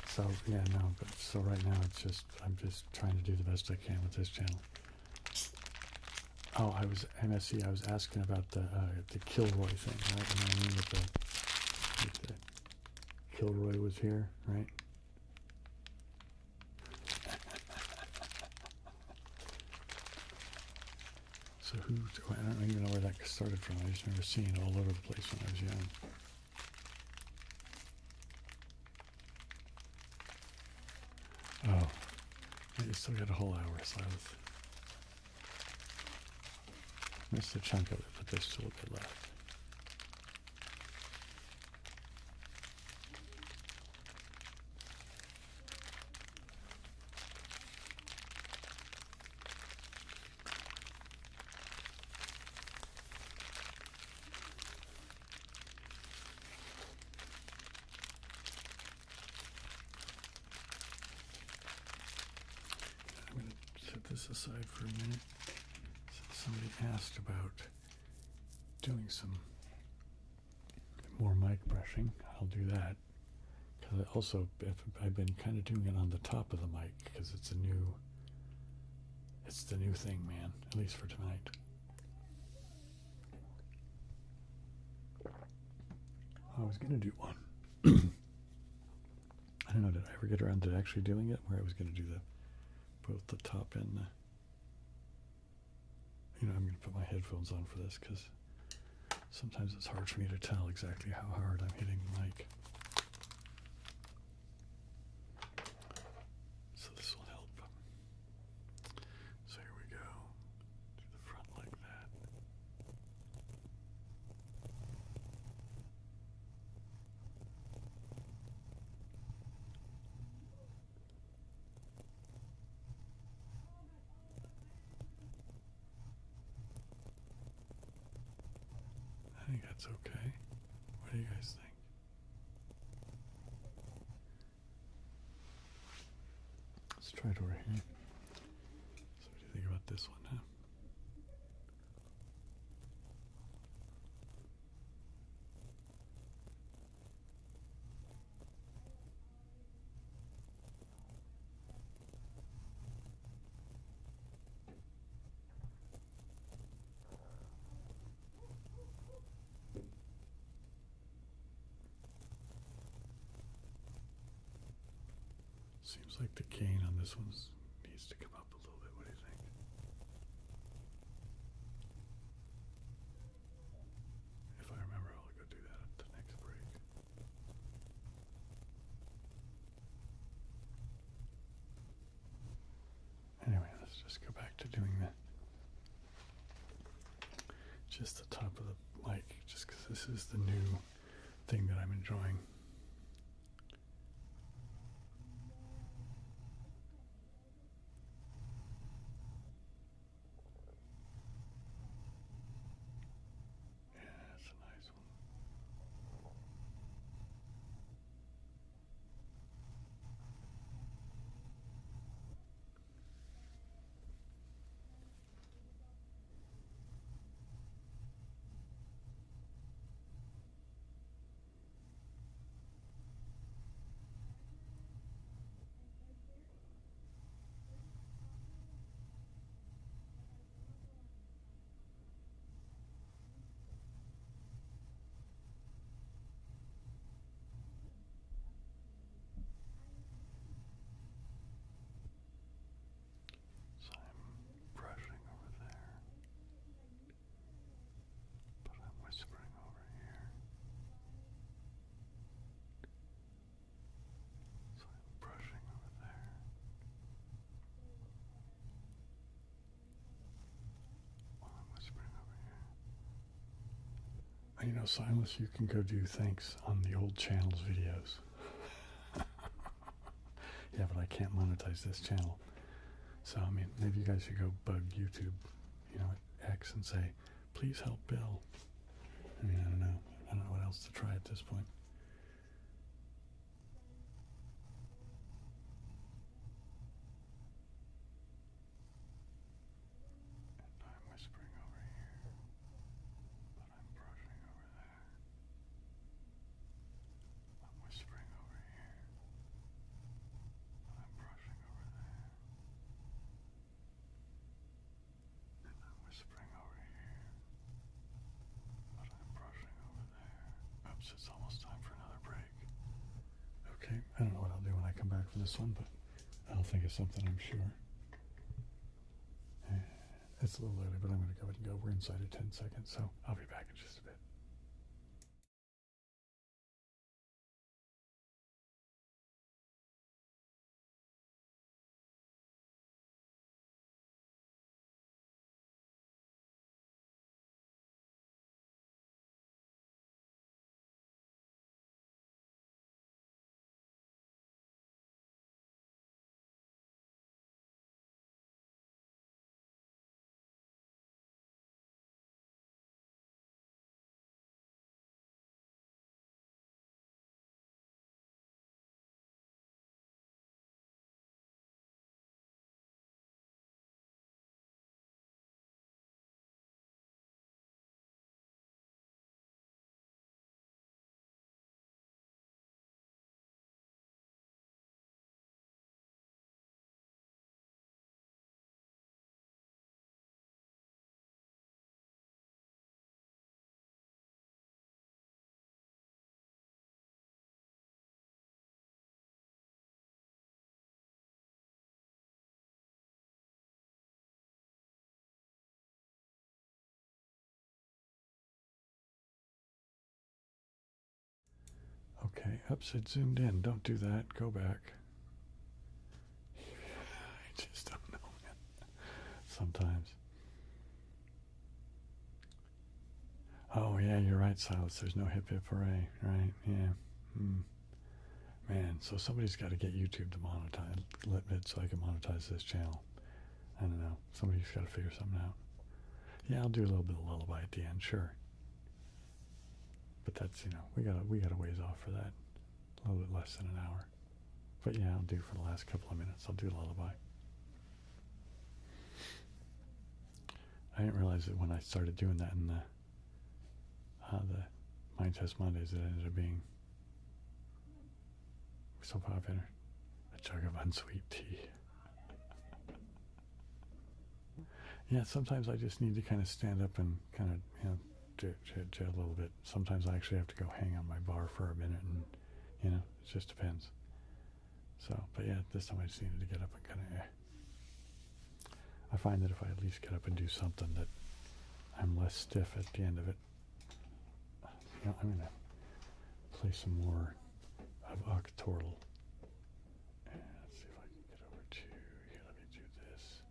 So, yeah, no, but so right now it's just, I'm just trying to do the best I can with this channel. Oh, I was, MSC, I was asking about the Kilroy thing, right? You know what I mean? With the Kilroy was here, right? So who, I don't even know where that started from. I just remember seeing it all over the place when I was young. Oh, you still got a whole hour, Silas. Missed a chunk of it, but there's still a bit left. I'm going to set this aside for a minute. Somebody asked about doing some more mic brushing. I'll do that. Because I also, I've been kind of doing it on the top of the mic because it's the new thing, man. At least for tonight. I was going to do one. I don't know, did I ever get around to actually doing it? Where I was going to do both the top and the... You know, I'm going to put my headphones on for this because sometimes it's hard for me to tell exactly how hard I'm hitting the mic. So this will help. So here we go. Do the front like that. I think that's okay. What do you guys think? Let's try it over here. So what do you think about this one, huh? Seems like the gain on this one needs to come up a little bit. What do you think? If I remember, I'll go do that at the next break. Anyway, let's just go back to doing that. Just the top of the mic, just because this is the new thing that I'm enjoying. You know, Silas, you can go do thanks on the old channel's videos. Yeah, but I can't monetize this channel. So, I mean, maybe you guys should go bug YouTube, you know, X, and say, please help Bill. I mean, I don't know. I don't know what else to try at this point. It's almost time for another break. Okay, I don't know what I'll do when I come back from this one, but I'll think of something, I'm sure. It's a little early, but I'm going to go ahead and go. We're inside of 10 seconds, so I'll be back in just a bit. Okay, oops, it zoomed in. Don't do that. Go back. I just don't know, man. Sometimes. Oh, yeah, you're right, Silas. There's no hip hip hooray, right? Yeah. Man, so somebody's got to get YouTube to monetize, let it so I can monetize this channel. I don't know. Somebody's got to figure something out. Yeah, I'll do a little bit of lullaby at the end, sure. But that's, you know, we got a ways off for that. A little bit less than an hour. But yeah, I'll do for the last couple of minutes. I'll do lullaby. I didn't realize that when I started doing that in the Mind Test Mondays, it ended up being so popular. A jug of unsweet tea. Yeah, sometimes I just need to kind of stand up and kind of, you know, jet a little bit. Sometimes I actually have to go hang on my bar for a minute, and, you know, it just depends. So, but yeah, this time I just needed to get up and kind of. I find that if I at least get up and do something, that I'm less stiff at the end of it. You know, I'm gonna play some more of Octortle. And let's see if I can get over to here. Let me do this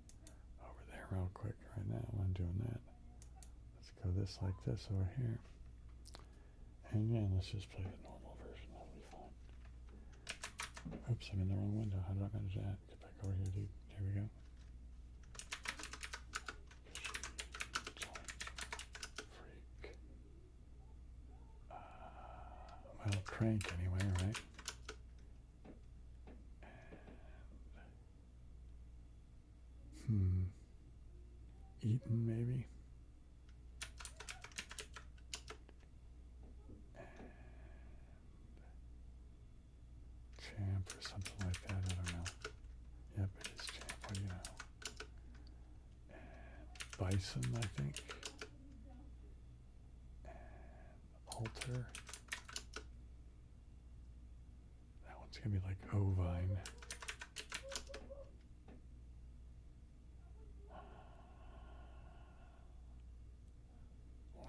over there real quick right now. I'm doing that. Let's go this like this over here. And yeah, let's just play the normal version. That'll be fine. Oops, I'm in the wrong window. How did I manage that? Get back over here, dude. Here we go. Freak. Well, crank anyway, right? And, Eaton maybe? Champ or something like that, I don't know. Yep, it is Champ, what do you know? And Bison, I think. And Alter. That one's gonna be like Ovine.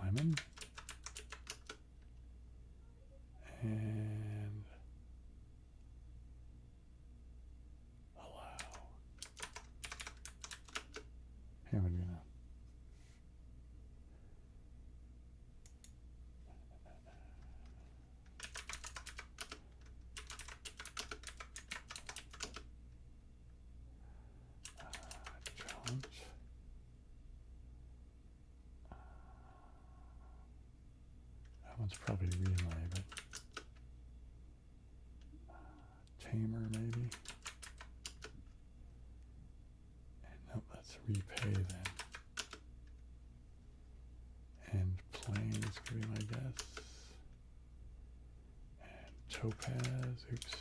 Lemon. And allow. Here we go. Challenge. That one's probably relay, but Tamer maybe. And nope, that's repay then. And plain is gonna be my guess. And Topaz, oops.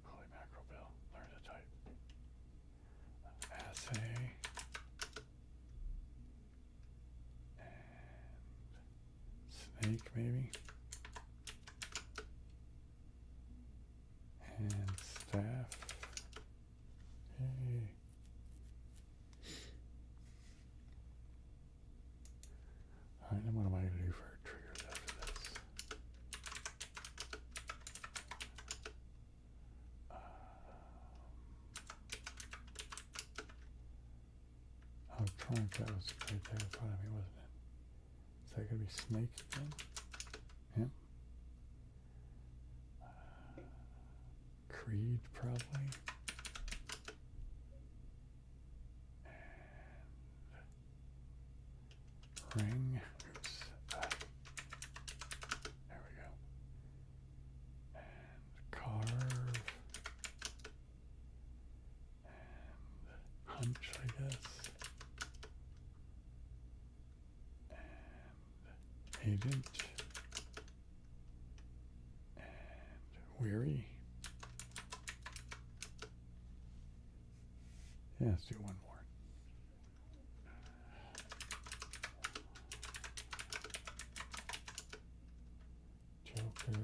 Holy mackerel, Bill, learn to type. Assay. Snake maybe. And staff. Yay. Alright, and what am I going to do for triggers after this? Oh, trunk, that was right there in front of me, wasn't it? Is that going to be snake again? Yep. Creed, probably. And ring. Oops. There we go. And carve. And hunch, I guess. And agent. And weary. Yeah, let's do one more. Joker.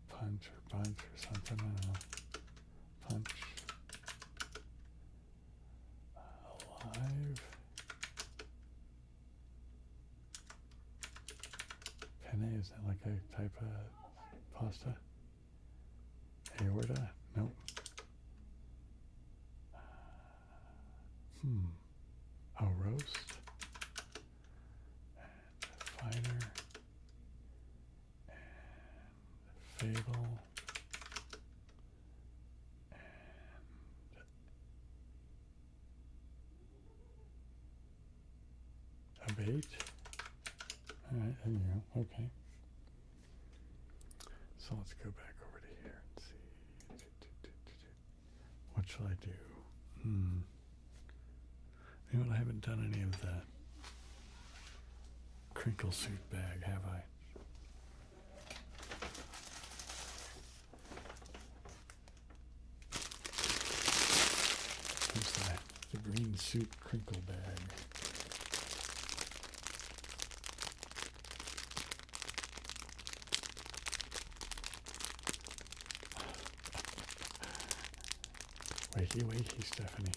Punch or bunch or something, I don't know. Punch. Alive. Penne, is that like a type of pasta? Aorta? Nope. A roast. And finer. And fable. And abate. Alright, there you go. Okay. So let's go back over to here and see. What shall I do? You know what, I haven't done any of the crinkle suit bag, have I? Here's the green suit crinkle bag. Wakey, wakey, Stephanie.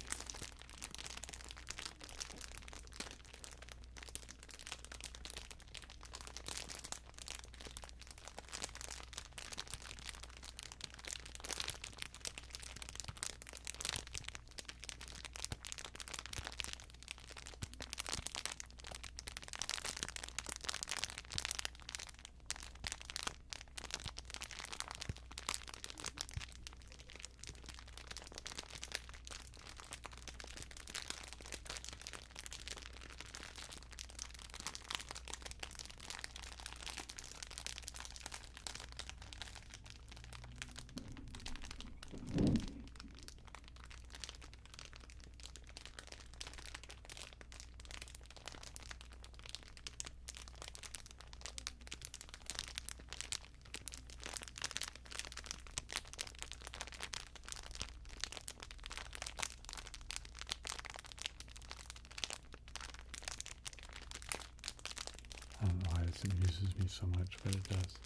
I don't know why this amuses me so much, but it does.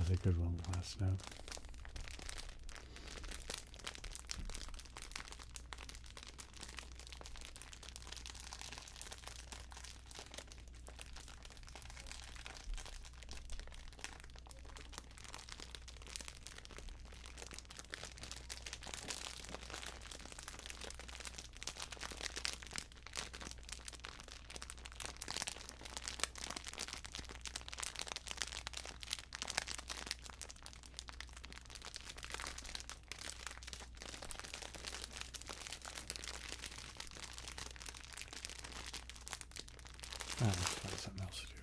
That's a good one last note. Let's find something else to do.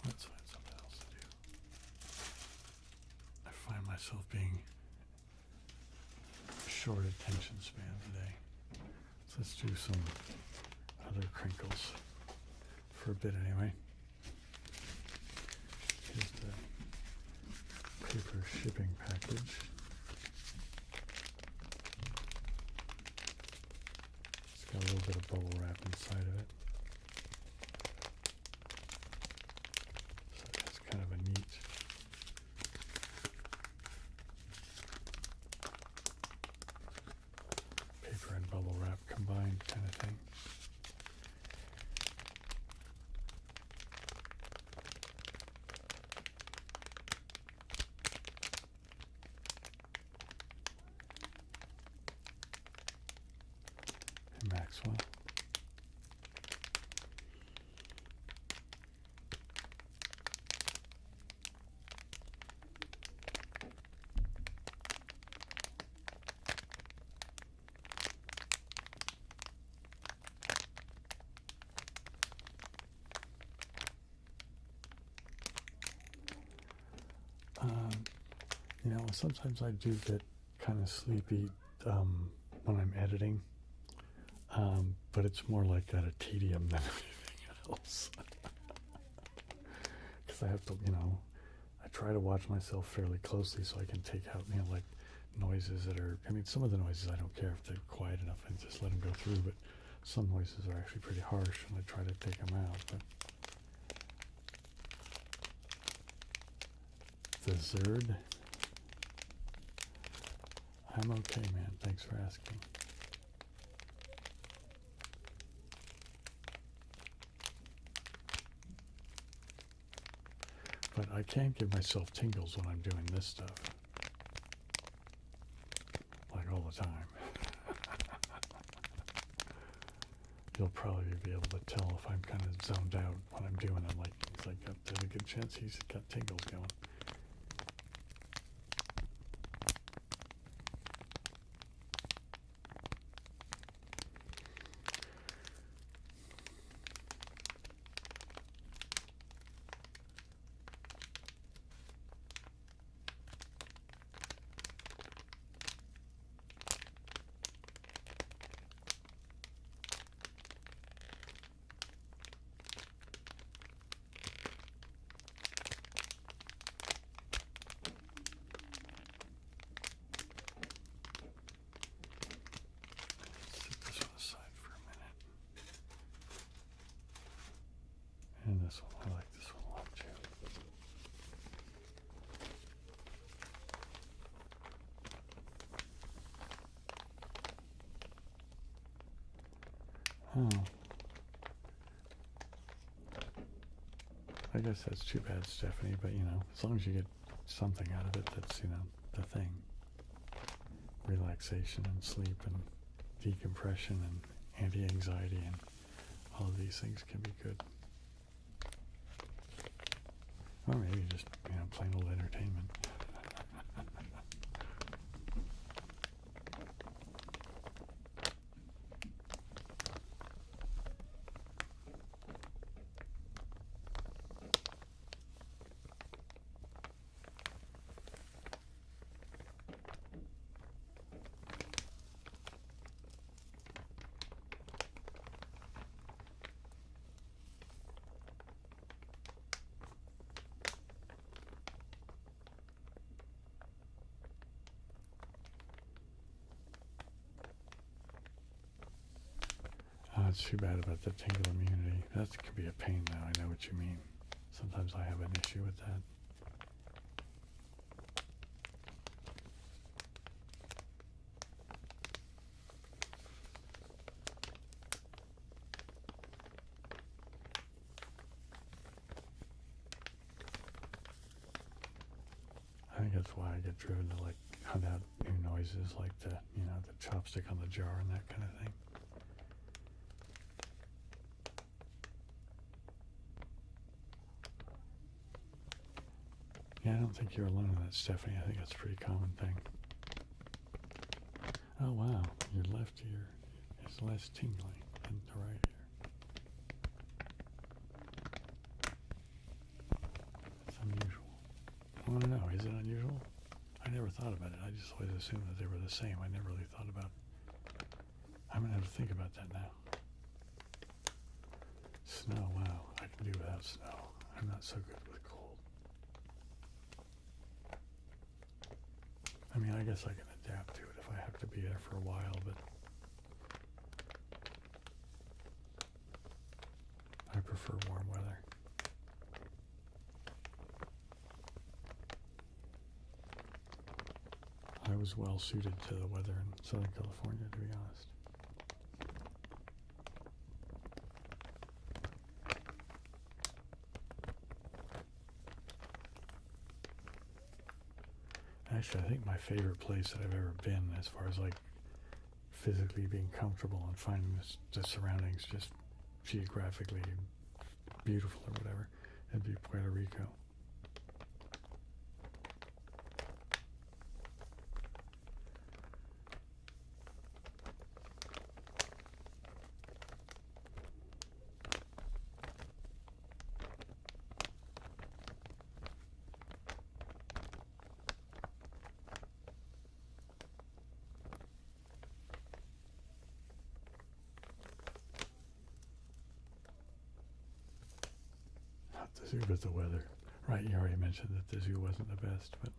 Let's find something else to do. I find myself being short attention span today. So let's do some other crinkles for a bit anyway. Here's the paper shipping package. It's got a little bit of bubble wrap inside of it. Kind of a neat paper and bubble wrap combined kind of thing. And Maxwell. You know, sometimes I do get kind of sleepy when I'm editing, but it's more like out of tedium than anything else. Because I have to, I try to watch myself fairly closely so I can take out, like noises that are, some of the noises I don't care if they're quiet enough and just let them go through, but some noises are actually pretty harsh and I try to take them out. But the Zerd. I'm okay, man. Thanks for asking. But I can't give myself tingles when I'm doing this stuff. Like all the time. You'll probably be able to tell if I'm kind of zoned out when I'm doing it. Like, it's like, there's a good chance he's got tingles going. And this one, I like this one a lot too. Oh. I guess that's too bad, Stephanie, but as long as you get something out of it, that's, the thing. Relaxation and sleep and decompression and anti-anxiety and all of these things can be good. Or maybe just, plain old entertainment. It's too bad about the tingle immunity. That could be a pain now. I know what you mean. Sometimes I have an issue with that. I think that's why I get driven to hunt out new noises like the chopstick on the jar and that kind of thing. Yeah, I don't think you're alone in that, Stephanie. I think that's a pretty common thing. Oh, wow. Your left ear is less tingly than the right ear. That's unusual. I want to know, is it unusual? I never thought about it. I just always assumed that they were the same. I never really thought about it. I'm going to have to think about that now. Snow, wow. I can do without snow. I'm not so good with cold. I mean, I guess I can adapt to it if I have to be there for a while, but I prefer warm weather. I was well suited to the weather in Southern California, to be honest. Actually, I think my favorite place that I've ever been, as far as physically being comfortable and finding the surroundings just geographically beautiful or whatever, it'd be Puerto Rico. The zoo, but the weather. Right, you already mentioned that the zoo wasn't the best, but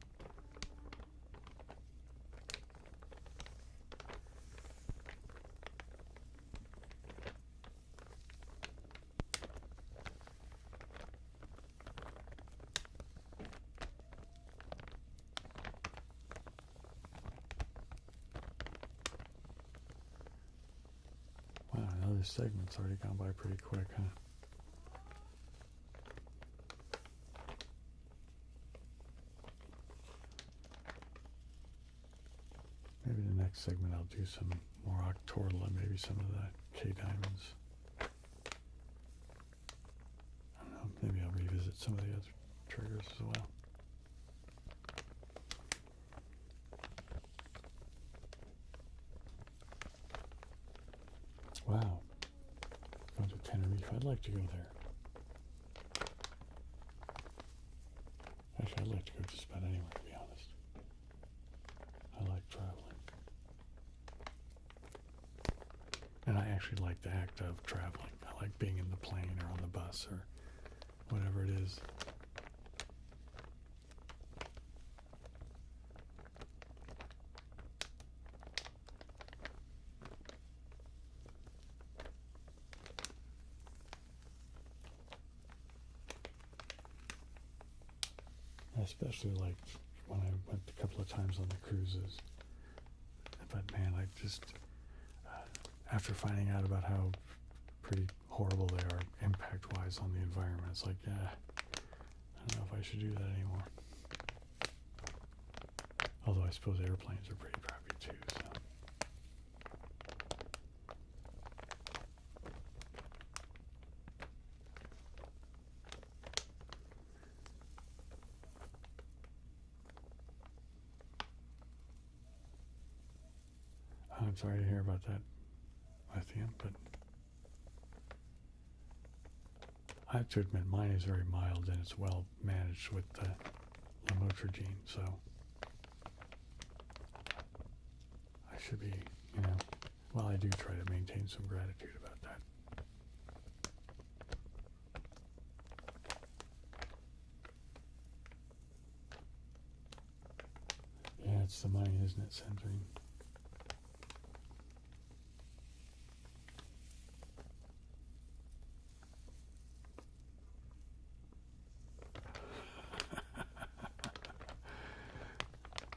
wow, another segment's already gone by pretty quick, huh? segment I'll do some more octortle and maybe some of the K diamonds. I don't know, maybe I'll revisit some of the other triggers as well. Wow, going to Tenerife. I'd like to go there. Actually, I'd like to go just about anywhere, to be honest. I like traveling. And I actually like the act of traveling. I like being in the plane or on the bus or whatever it is. I especially liked when I went a couple of times on the cruises. But man, I just, after finding out about how pretty horrible they are impact-wise on the environment, it's like, yeah, I don't know if I should do that anymore. Although I suppose airplanes are pretty crappy too, so. I'm sorry to hear about that, lithium, but I have to admit mine is very mild and it's well managed with the lamotrigine, so I should be, well, I do try to maintain some gratitude about that. Yeah, it's the money, isn't it, Sandrine?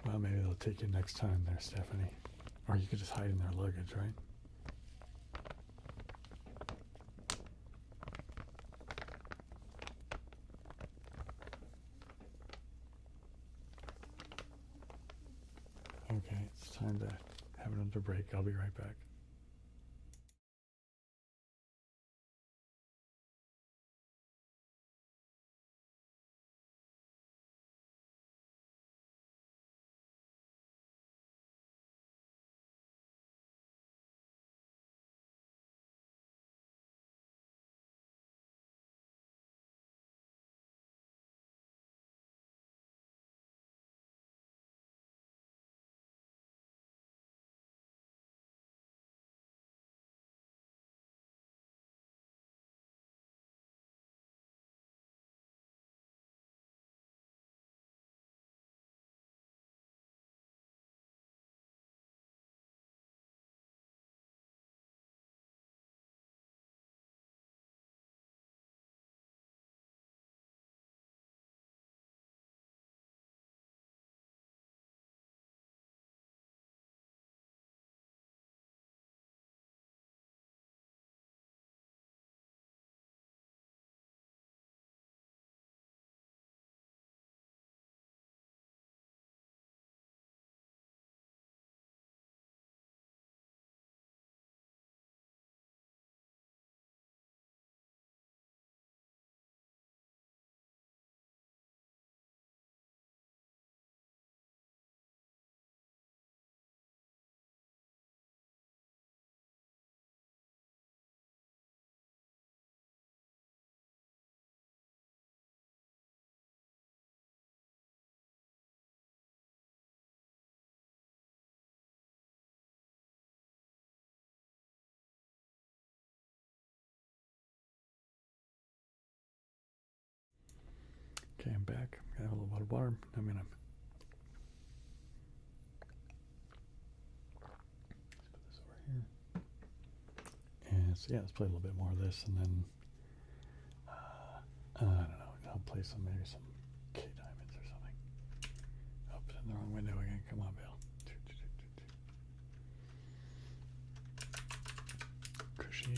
Well, maybe they'll take you next time there, Stephanie. Or you could just hide in their luggage, right? Okay, it's time to have another break. I'll be right back. Okay, I'm back. I'm gonna have a little bit of water. I'm gonna let's put this over here. And so yeah, let's play a little bit more of this, and then I don't know. I'll play maybe some K diamonds or something. Oh, it's in the wrong window again. Come on, Bill. Cushy,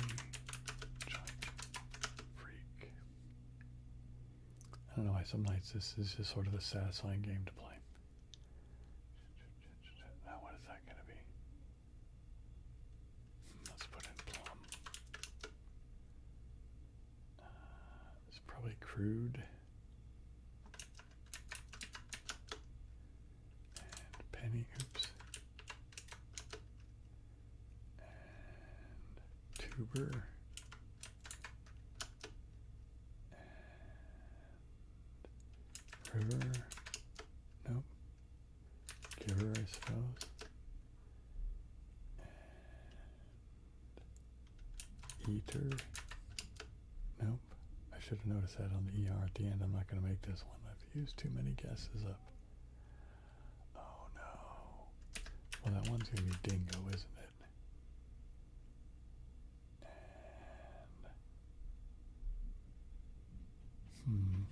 joint, freak. I don't know why some nights this is just sort of a satisfying game to play. Now what is that going to be? probably crude. And penny, oops. And tuber. And river. Nope. Giver, I suppose. And eater. Nope. I should have noticed that on the ER at the end. I'm not going to make this one. I've used too many guesses up. Oh no. Well, that one's going to be dingo, isn't it? And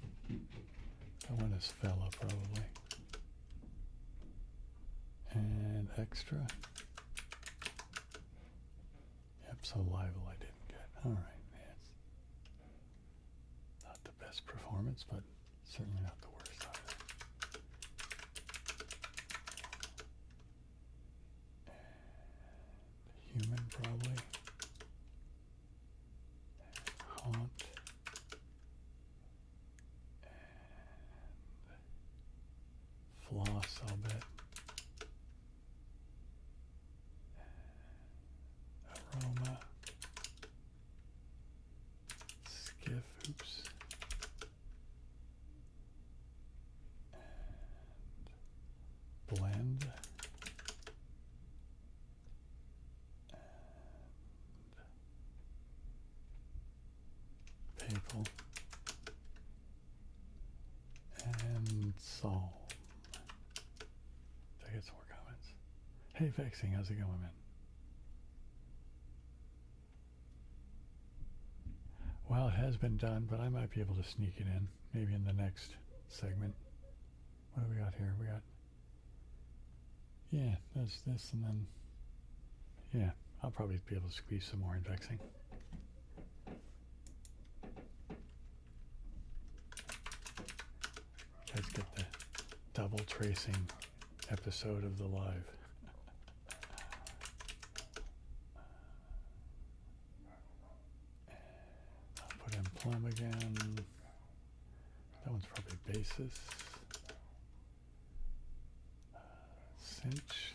that one is fella, probably. And extra. Yep, so liable I didn't get. Alright, man. Not the best performance, but certainly not the worst either. And human, probably. And haunt. And floss, I'll bet. Aroma. Skiff, oops. And blend. And papal. And psalm. Did I get some more comments? Hey, Vexing, how's it going, man? Well, it has been done, but I might be able to sneak it in, maybe in the next segment. What do we got here? We got, yeah, there's this, and then, yeah, I'll probably be able to squeeze some more in Vexing. You guys get the double tracing episode of the live. Put in plum again. That one's probably basis. Cinch.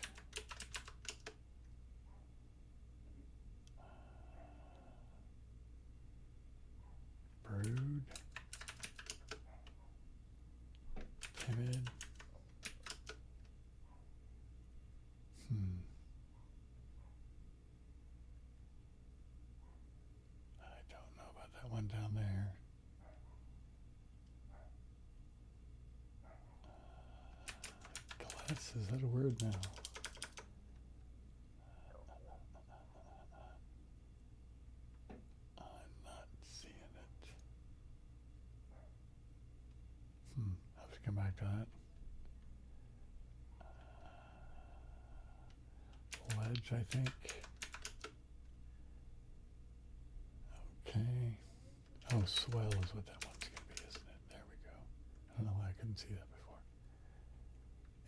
Brood. Timid. I don't know about that one down there. Glass, is that a word now? I'm not seeing it. I'll have to come back to that. Ledge, I think. Okay. Oh, swell is what that one's going to be, isn't it? There we go. I don't know why I couldn't see that before.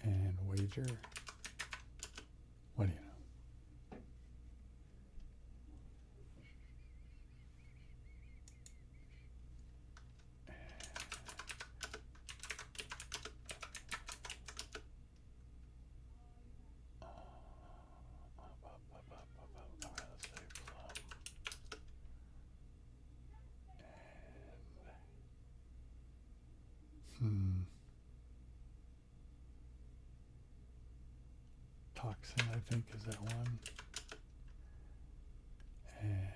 And wager. What do you know? Toxin, I think, is that one. And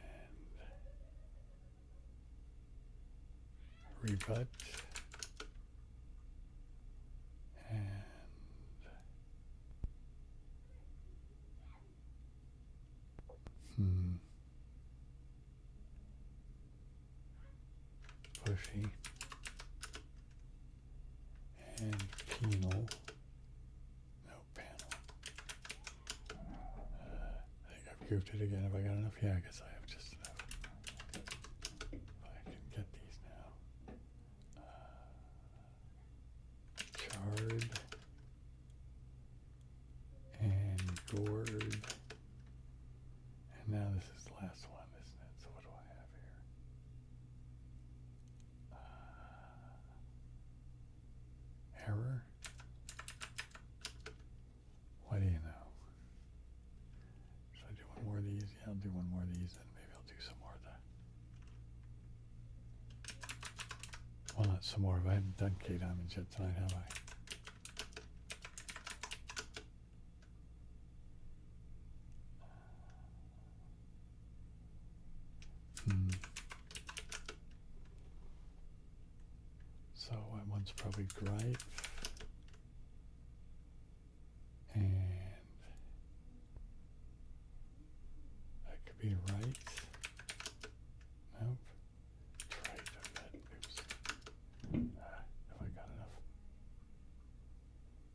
rebut. And pushy. And penal. No, panel. I think I've grouped it again. Have I got enough? Yeah, I guess I have just enough. If I can get these now. Charred. And gourd. And now this is the last one, isn't it? So what do I have here? do one more of these, and maybe I'll do some more of that. Well, not some more. I haven't done K-diamonds yet tonight, have I? So that one's probably Gripe. And that could be right. Nope. Right. Oops. Have I got enough?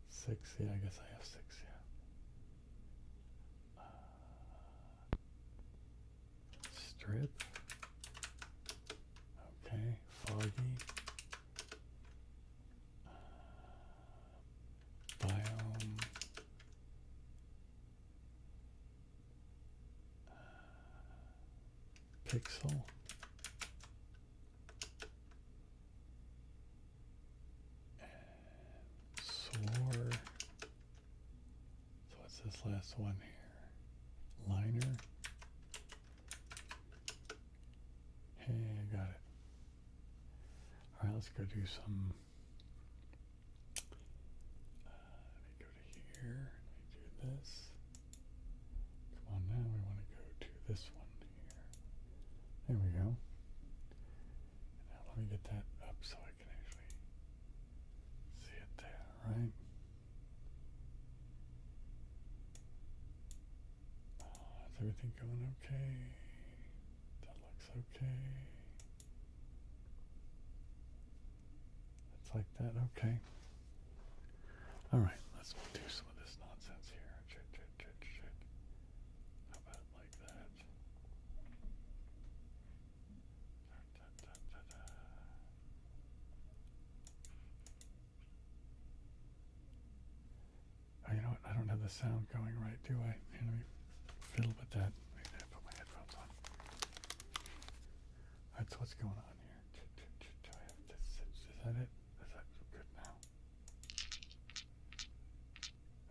6. Yeah, I guess I have 6. Yeah. Strip. Okay. Foggy. Biome. Pixel. Swore. So what's this last one here? Liner. Hey, I got it. All right, let's go do some. Let me go to here. Let me do this. Come on now, we want to go to this one here. There we go. Now let me get that up so I can actually see it there, right? Is everything going okay? That looks okay. It's like that, okay. All right, let's do some of this nonsense here. How about like that? Oh, you know what? I don't have the sound going right, do I? Let me fiddle with that. Maybe I put my headphones on. All right, so what's going on here? Do I have this? Is that it? Is that good now?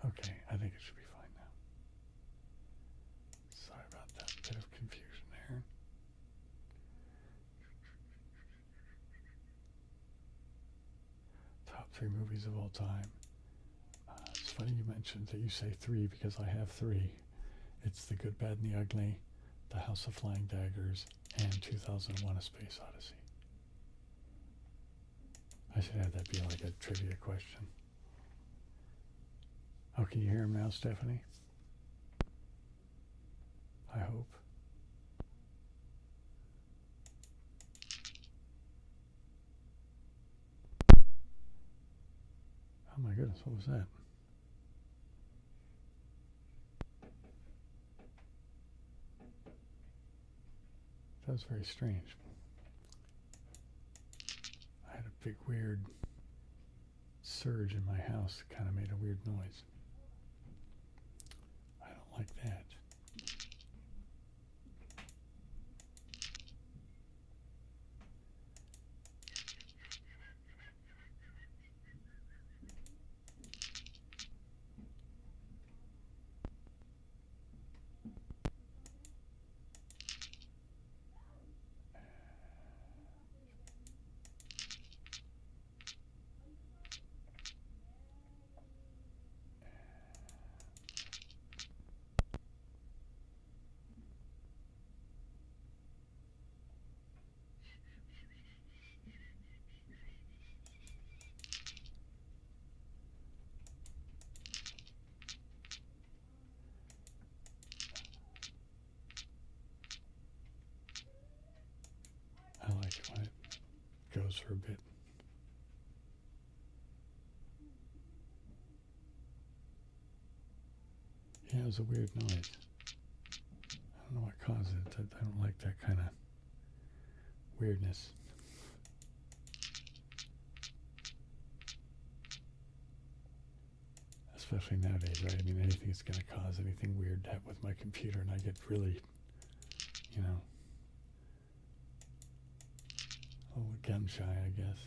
Okay, I think it should be fine now. Sorry about that bit of confusion there. Top 3 movies of all time. It's funny you mentioned that you say 3 because I have 3. It's The Good, Bad, and the Ugly, The House of Flying Daggers, and 2001: A Space Odyssey. I should have that be like a trivia question. Oh, can you hear him now, Stephanie? I hope. Oh my goodness, what was that? That was very strange. I had a big weird surge in my house. It kind of made a weird noise. I don't like that. I like it when it goes for a bit. Yeah, it was a weird noise. I don't know what caused it. I don't like that kind of weirdness. Especially nowadays, right? I mean, anything's going to cause anything weird to happen with my computer, and I get really, you know, a little gun shy, I guess.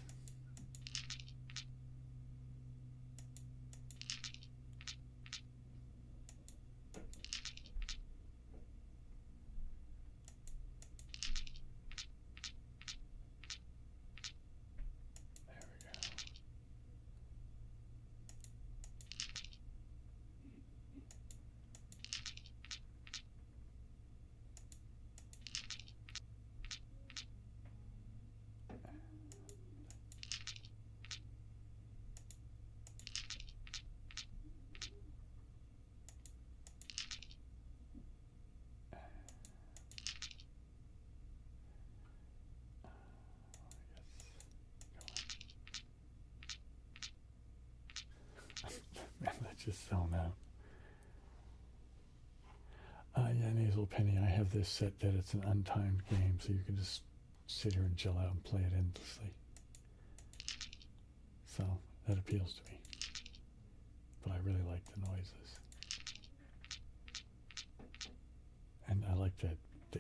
little penny, I have this set that it's an untimed game, so you can just sit here and chill out and play it endlessly. So that appeals to me. But I really like the noises. And I like the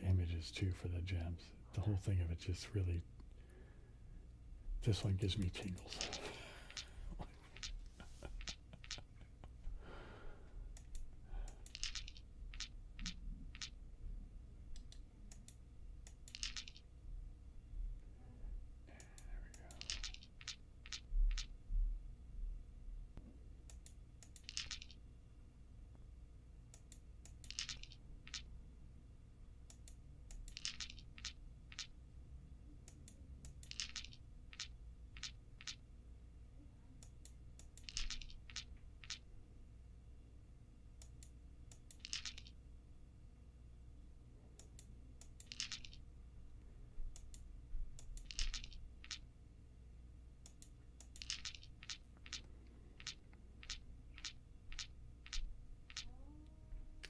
images too for the gems. The whole thing of it just really, this one gives me tingles.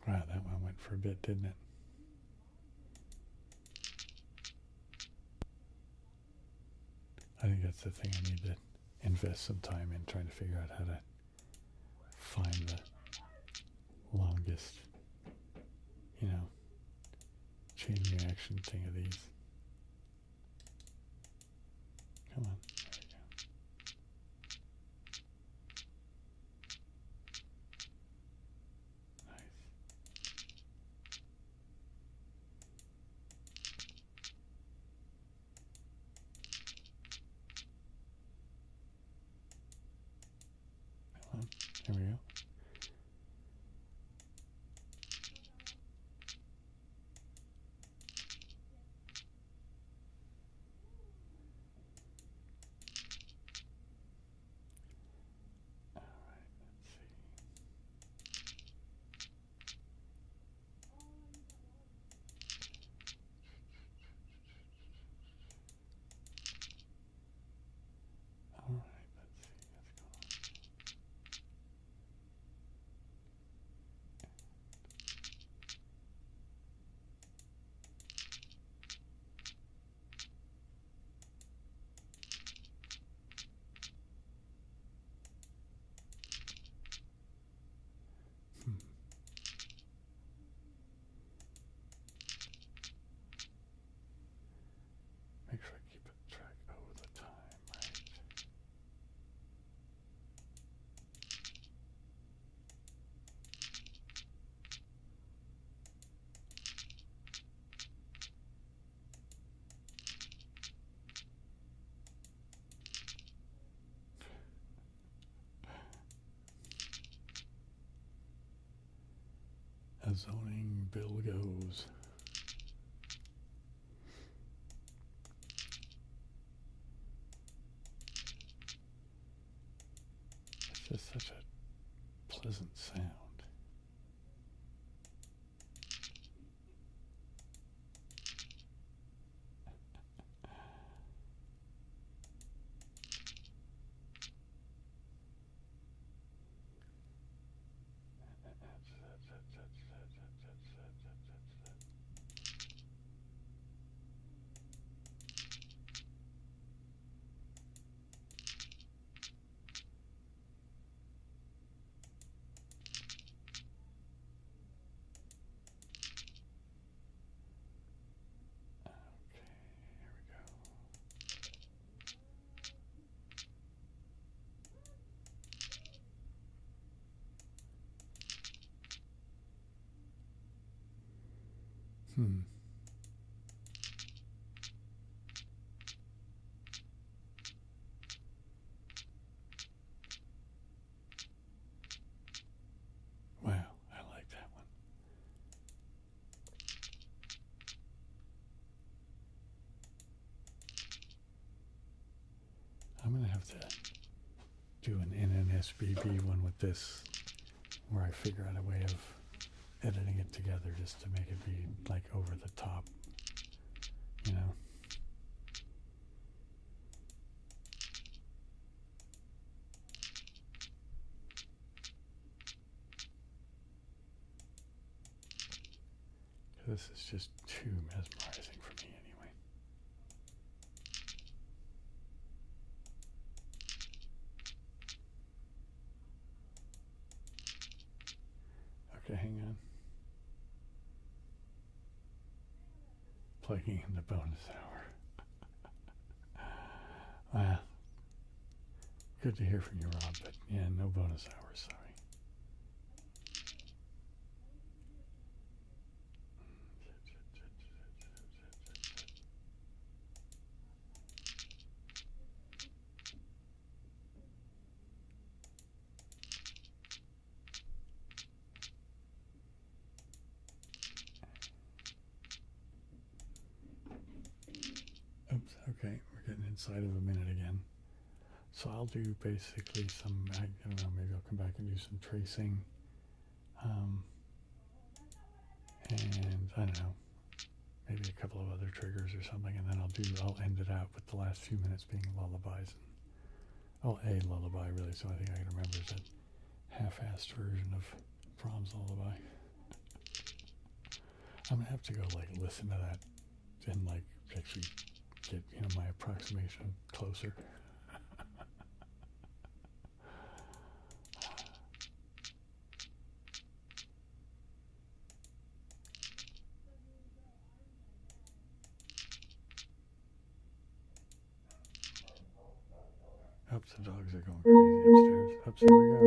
Wow, that one went for a bit, didn't it? I think that's the thing I need to invest some time in, trying to figure out how to find the longest, chain reaction thing of these. Come on. There we go. All right, let's see. All right, let's see. Make sure I keep a track of the time, right? A zoning bill goes. It's just such a pleasant sound. Hmm. Wow, I like that one. I'm going to have to do an NNSBB one with this, where I figure out a way of editing it together just to make it be like over the top, this is just too mesmerizing for me anyway. Okay, hang on. Plugging in the bonus hour. Well, good to hear from you, Rob, but yeah, no bonus hour, sorry. Oops, okay, we're getting inside of a minute again. So I'll do basically some, I don't know, maybe I'll come back and do some tracing. And I don't know, maybe a couple of other triggers or something, and then I'll end it out with the last few minutes being lullabies. Oh, a lullaby, really, so I think I can remember is that half-assed version of Brahms' lullaby. I'm gonna have to go like listen to that and like actually get my approximation closer. Oops, the dogs are going crazy upstairs. Oops, here we go.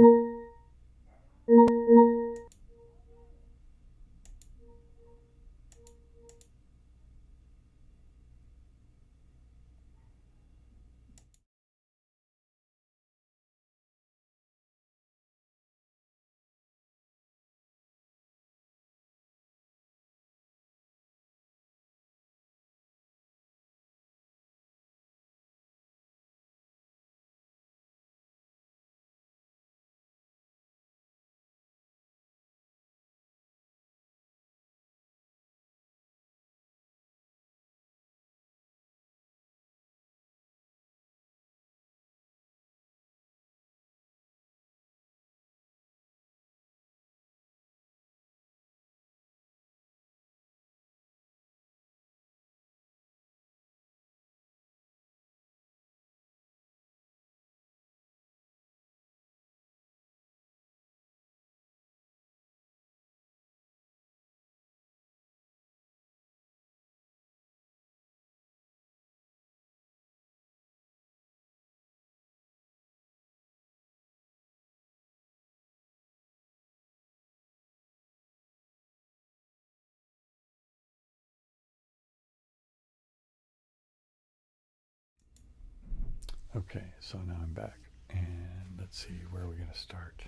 Okay, so now I'm back, and let's see, where are we going to start?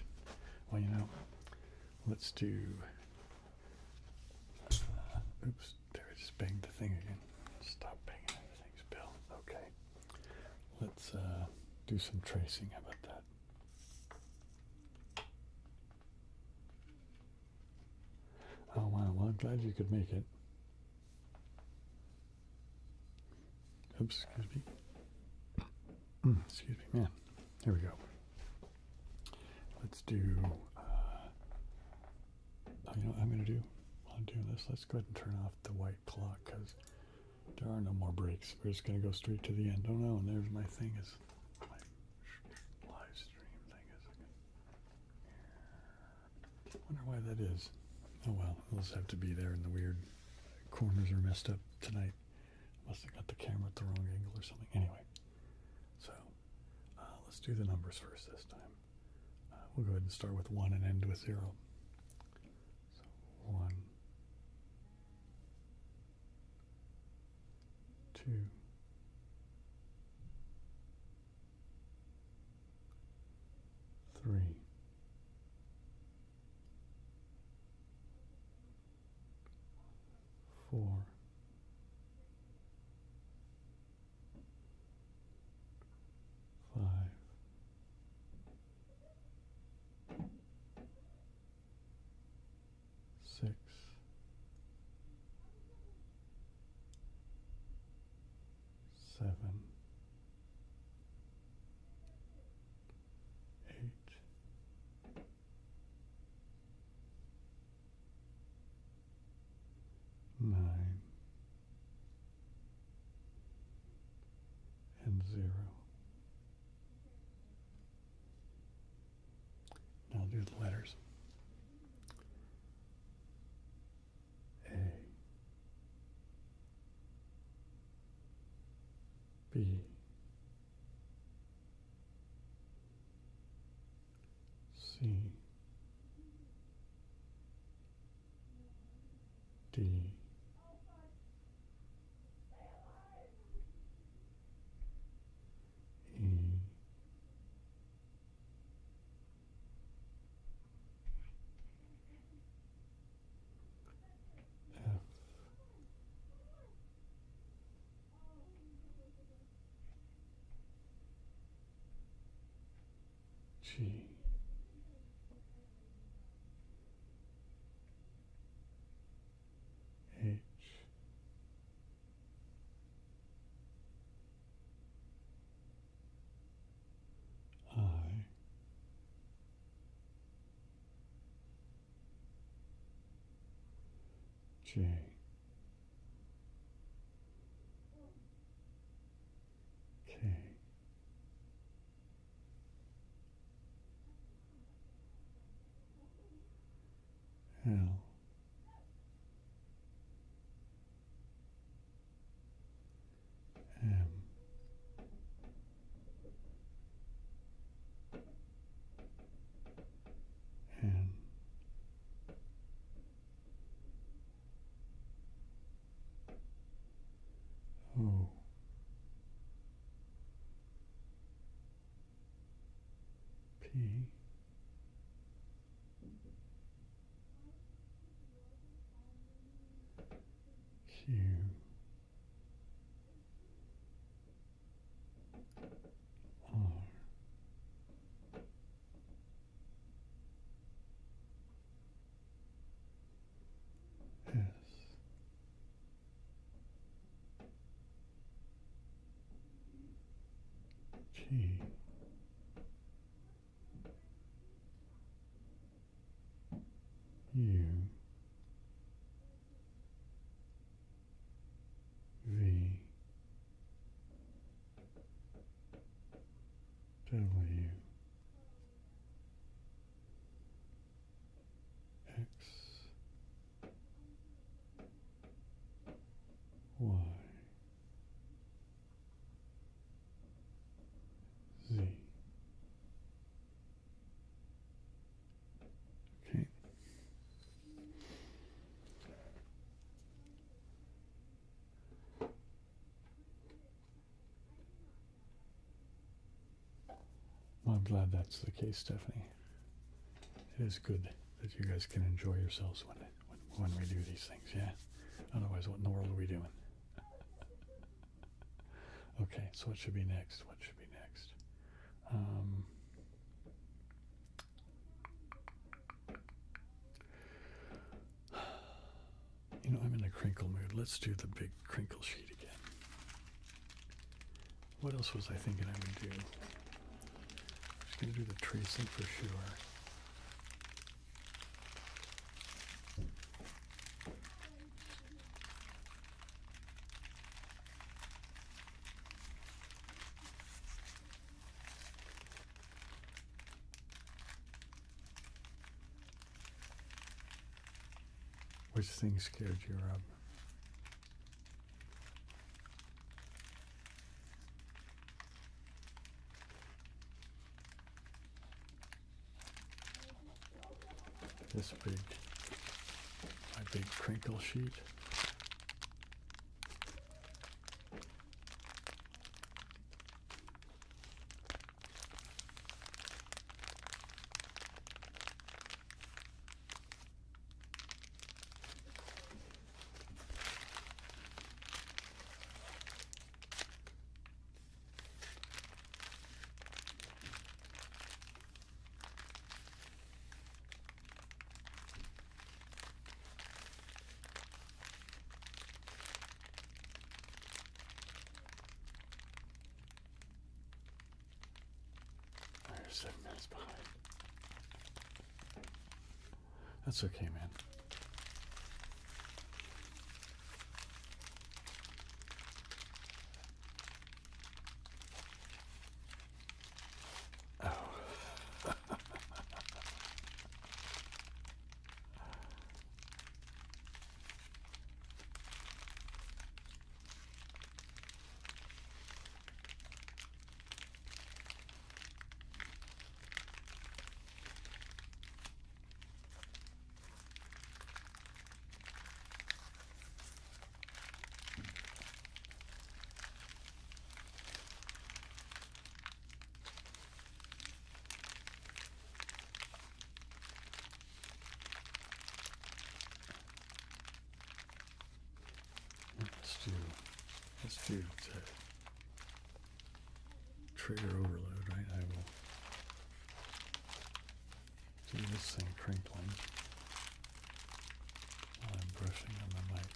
Well, let's do, oops, there, I just banged the thing again. Stop banging into things, Bill. Okay, let's do some tracing. How about that? Oh, wow, well, I'm glad you could make it. Oops, excuse me. Excuse me, man. Here we go. Let's do, you know what I'm going to do? While I'm doing this, let's go ahead and turn off the white clock, because there are no more breaks. We're just going to go straight to the end. Oh no, and there's my thing, my live stream thing is. Wonder why that is. Oh well, it'll just have to be there, and the weird corners are messed up tonight. Must have got the camera at the wrong angle or something. Anyway, so let's do the numbers first this time. We'll go ahead and start with 1 and end with 0. So 1, 2, 3, 4, 5, 6, 7, 8, 9, 9, and 0. Now I'll do the letters. A, B, C, D, E, F, G, H, I, J, K, L, M, N, O, P, Q, R, S, T, U, V, W, X, Y, Z. Okay. Well, I'm glad that's the case, Stephanie. It is good that you guys can enjoy yourselves when we do these things, yeah? Otherwise, what in the world are we doing? Okay, so what should be next? What should be next? You know, I'm in a crinkle mood. Let's do the big crinkle sheet again. What else was I thinking I would do? I'm just going to do the tracing for sure. Which thing scared you, Rob? This my big crinkle sheet. You're 7 minutes behind. That's okay, man. let's do trigger overload, right? I will do this thing crinkling while I'm brushing on the mic.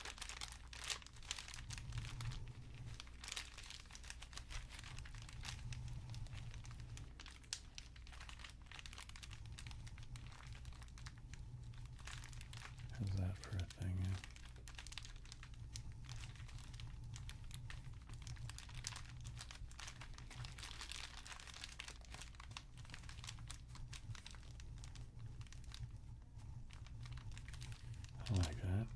How's that for a thing? Yeah. I like that.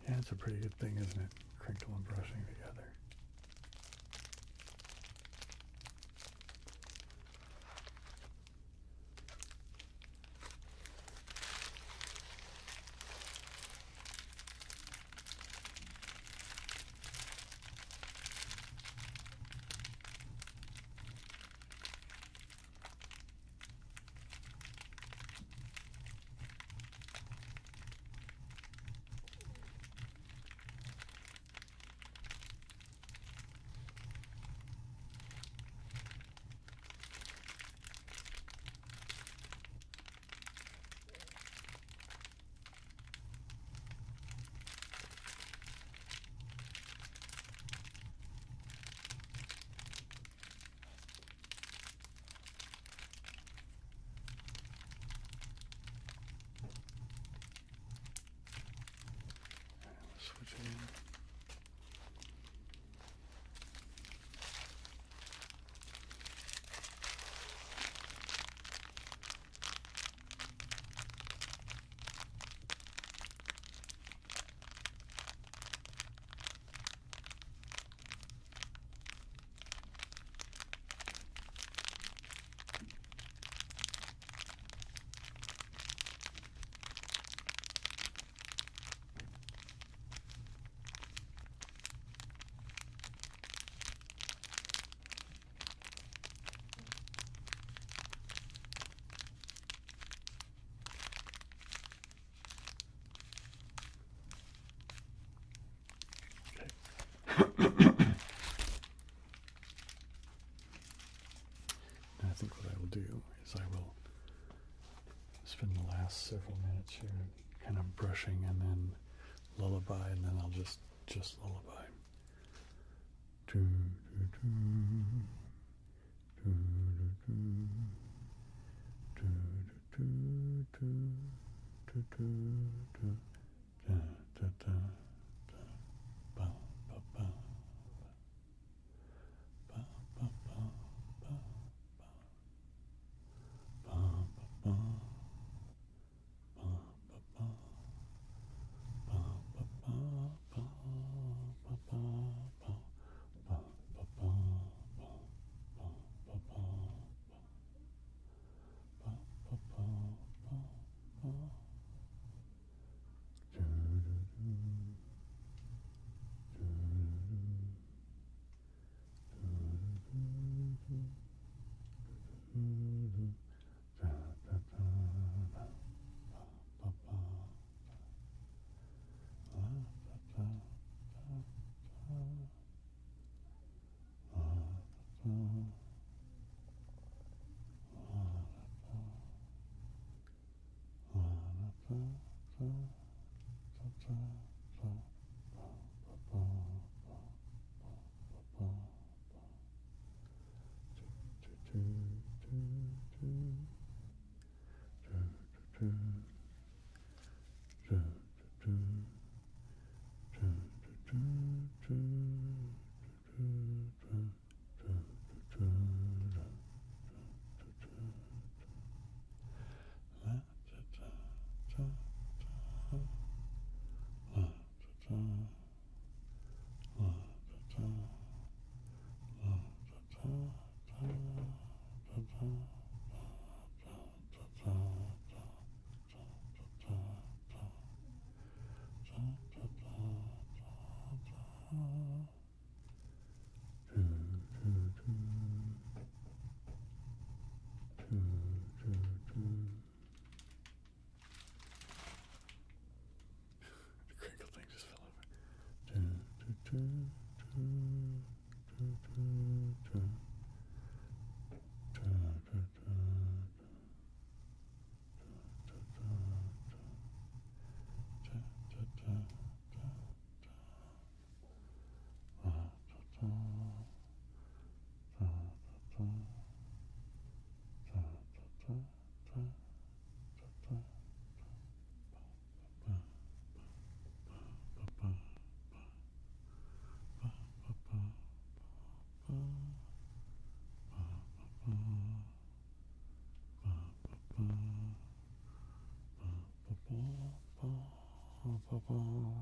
Yeah, it's a pretty good thing, isn't it? Crinkle and brushing together. Switch it in. I think what I will do is I will spend the last several minutes here kind of brushing and then lullaby, and then I'll just lullaby. Do, do, do, do, do, do, do, do, do, do, do, da, da, da, da, ba, ba, ba, ba, ba, ba, ba, ba, ba, ba, Well,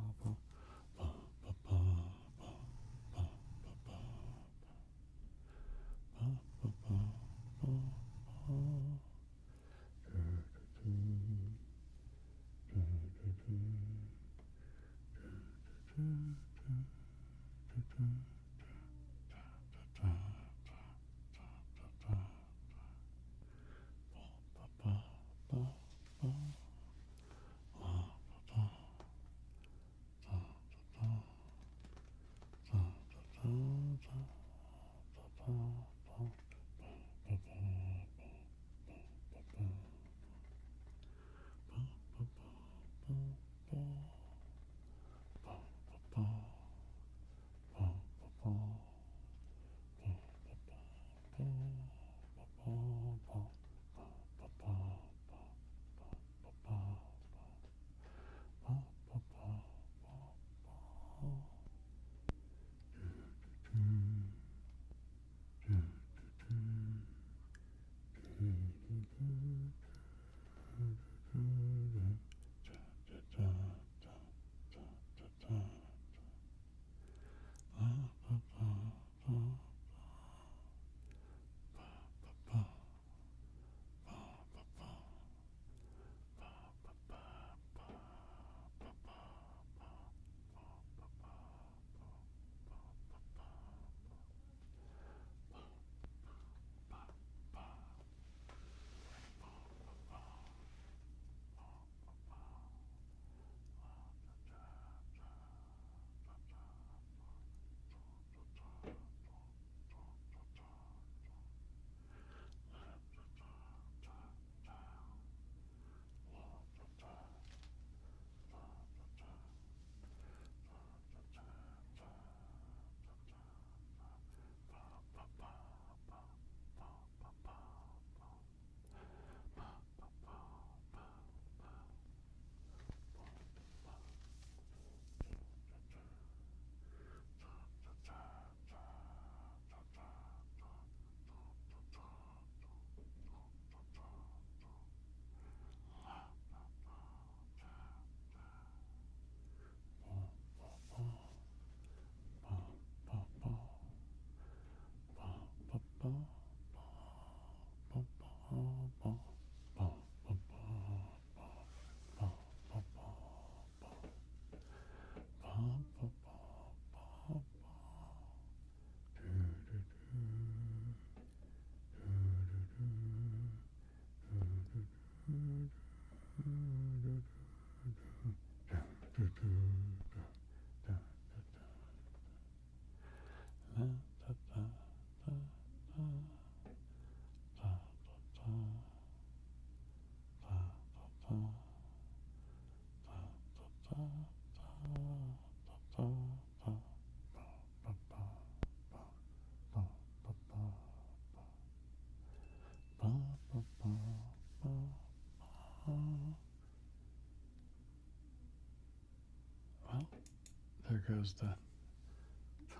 there goes the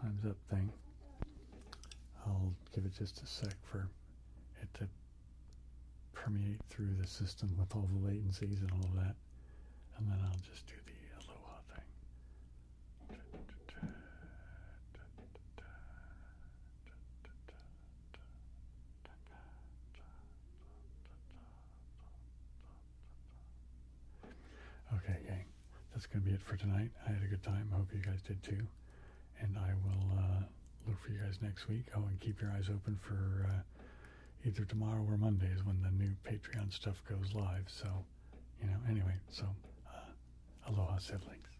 time's up thing. I'll give it just a sec for it to permeate through the system with all the latencies and all of that, and then I'll just do the aloha thing. Okay, gang, that's going to be it for tonight. I had a good time. I hope you guys did too. And I will look for you guys next week. Oh, and keep your eyes open for either tomorrow or Mondays when the new Patreon stuff goes live. So, anyway, so aloha, siblings.